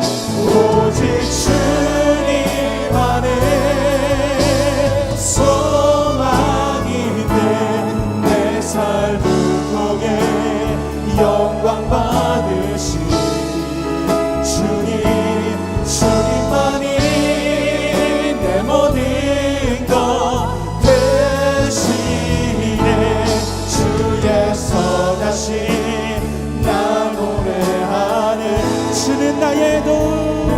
S4: 주는 나의 도움,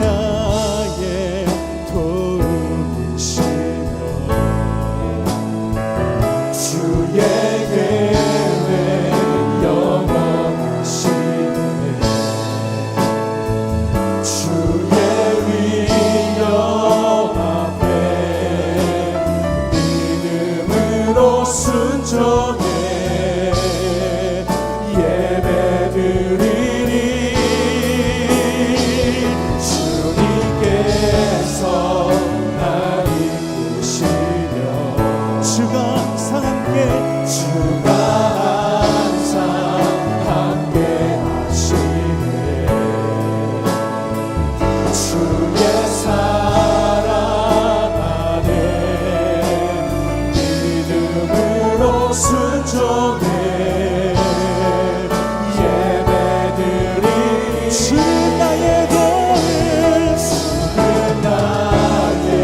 S4: 나의 도움이시며 주의 계획 영원하시네. 주의 위엄 앞에 믿음으로 순종해 예배드리리. 주님께서 날 이끄시며 주가 항상 함께, 주가 항상 함께 하시네. 주의 사랑 안에 믿음으로 순종해 예배드리리. 주는 나의 도움, 주는 나의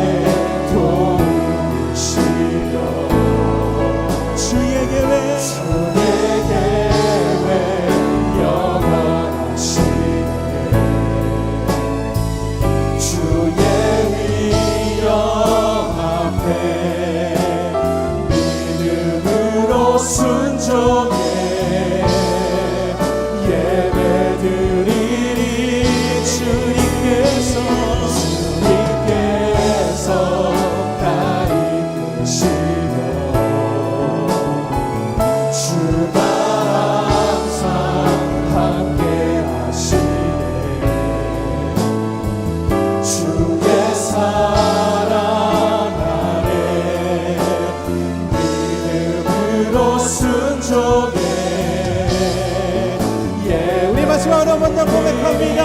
S4: 도움이시며 주의 계획 영원하시네. 주의 위엄 앞에 믿음으로 순종해 예배드리리. 주님께서 날 이끄시며 주가 항상 함께 하시네. 주의 사랑 안에 믿음으로 순종해 우리 마지막으로 한 번 더 고백합니다.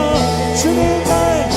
S4: 주는 나의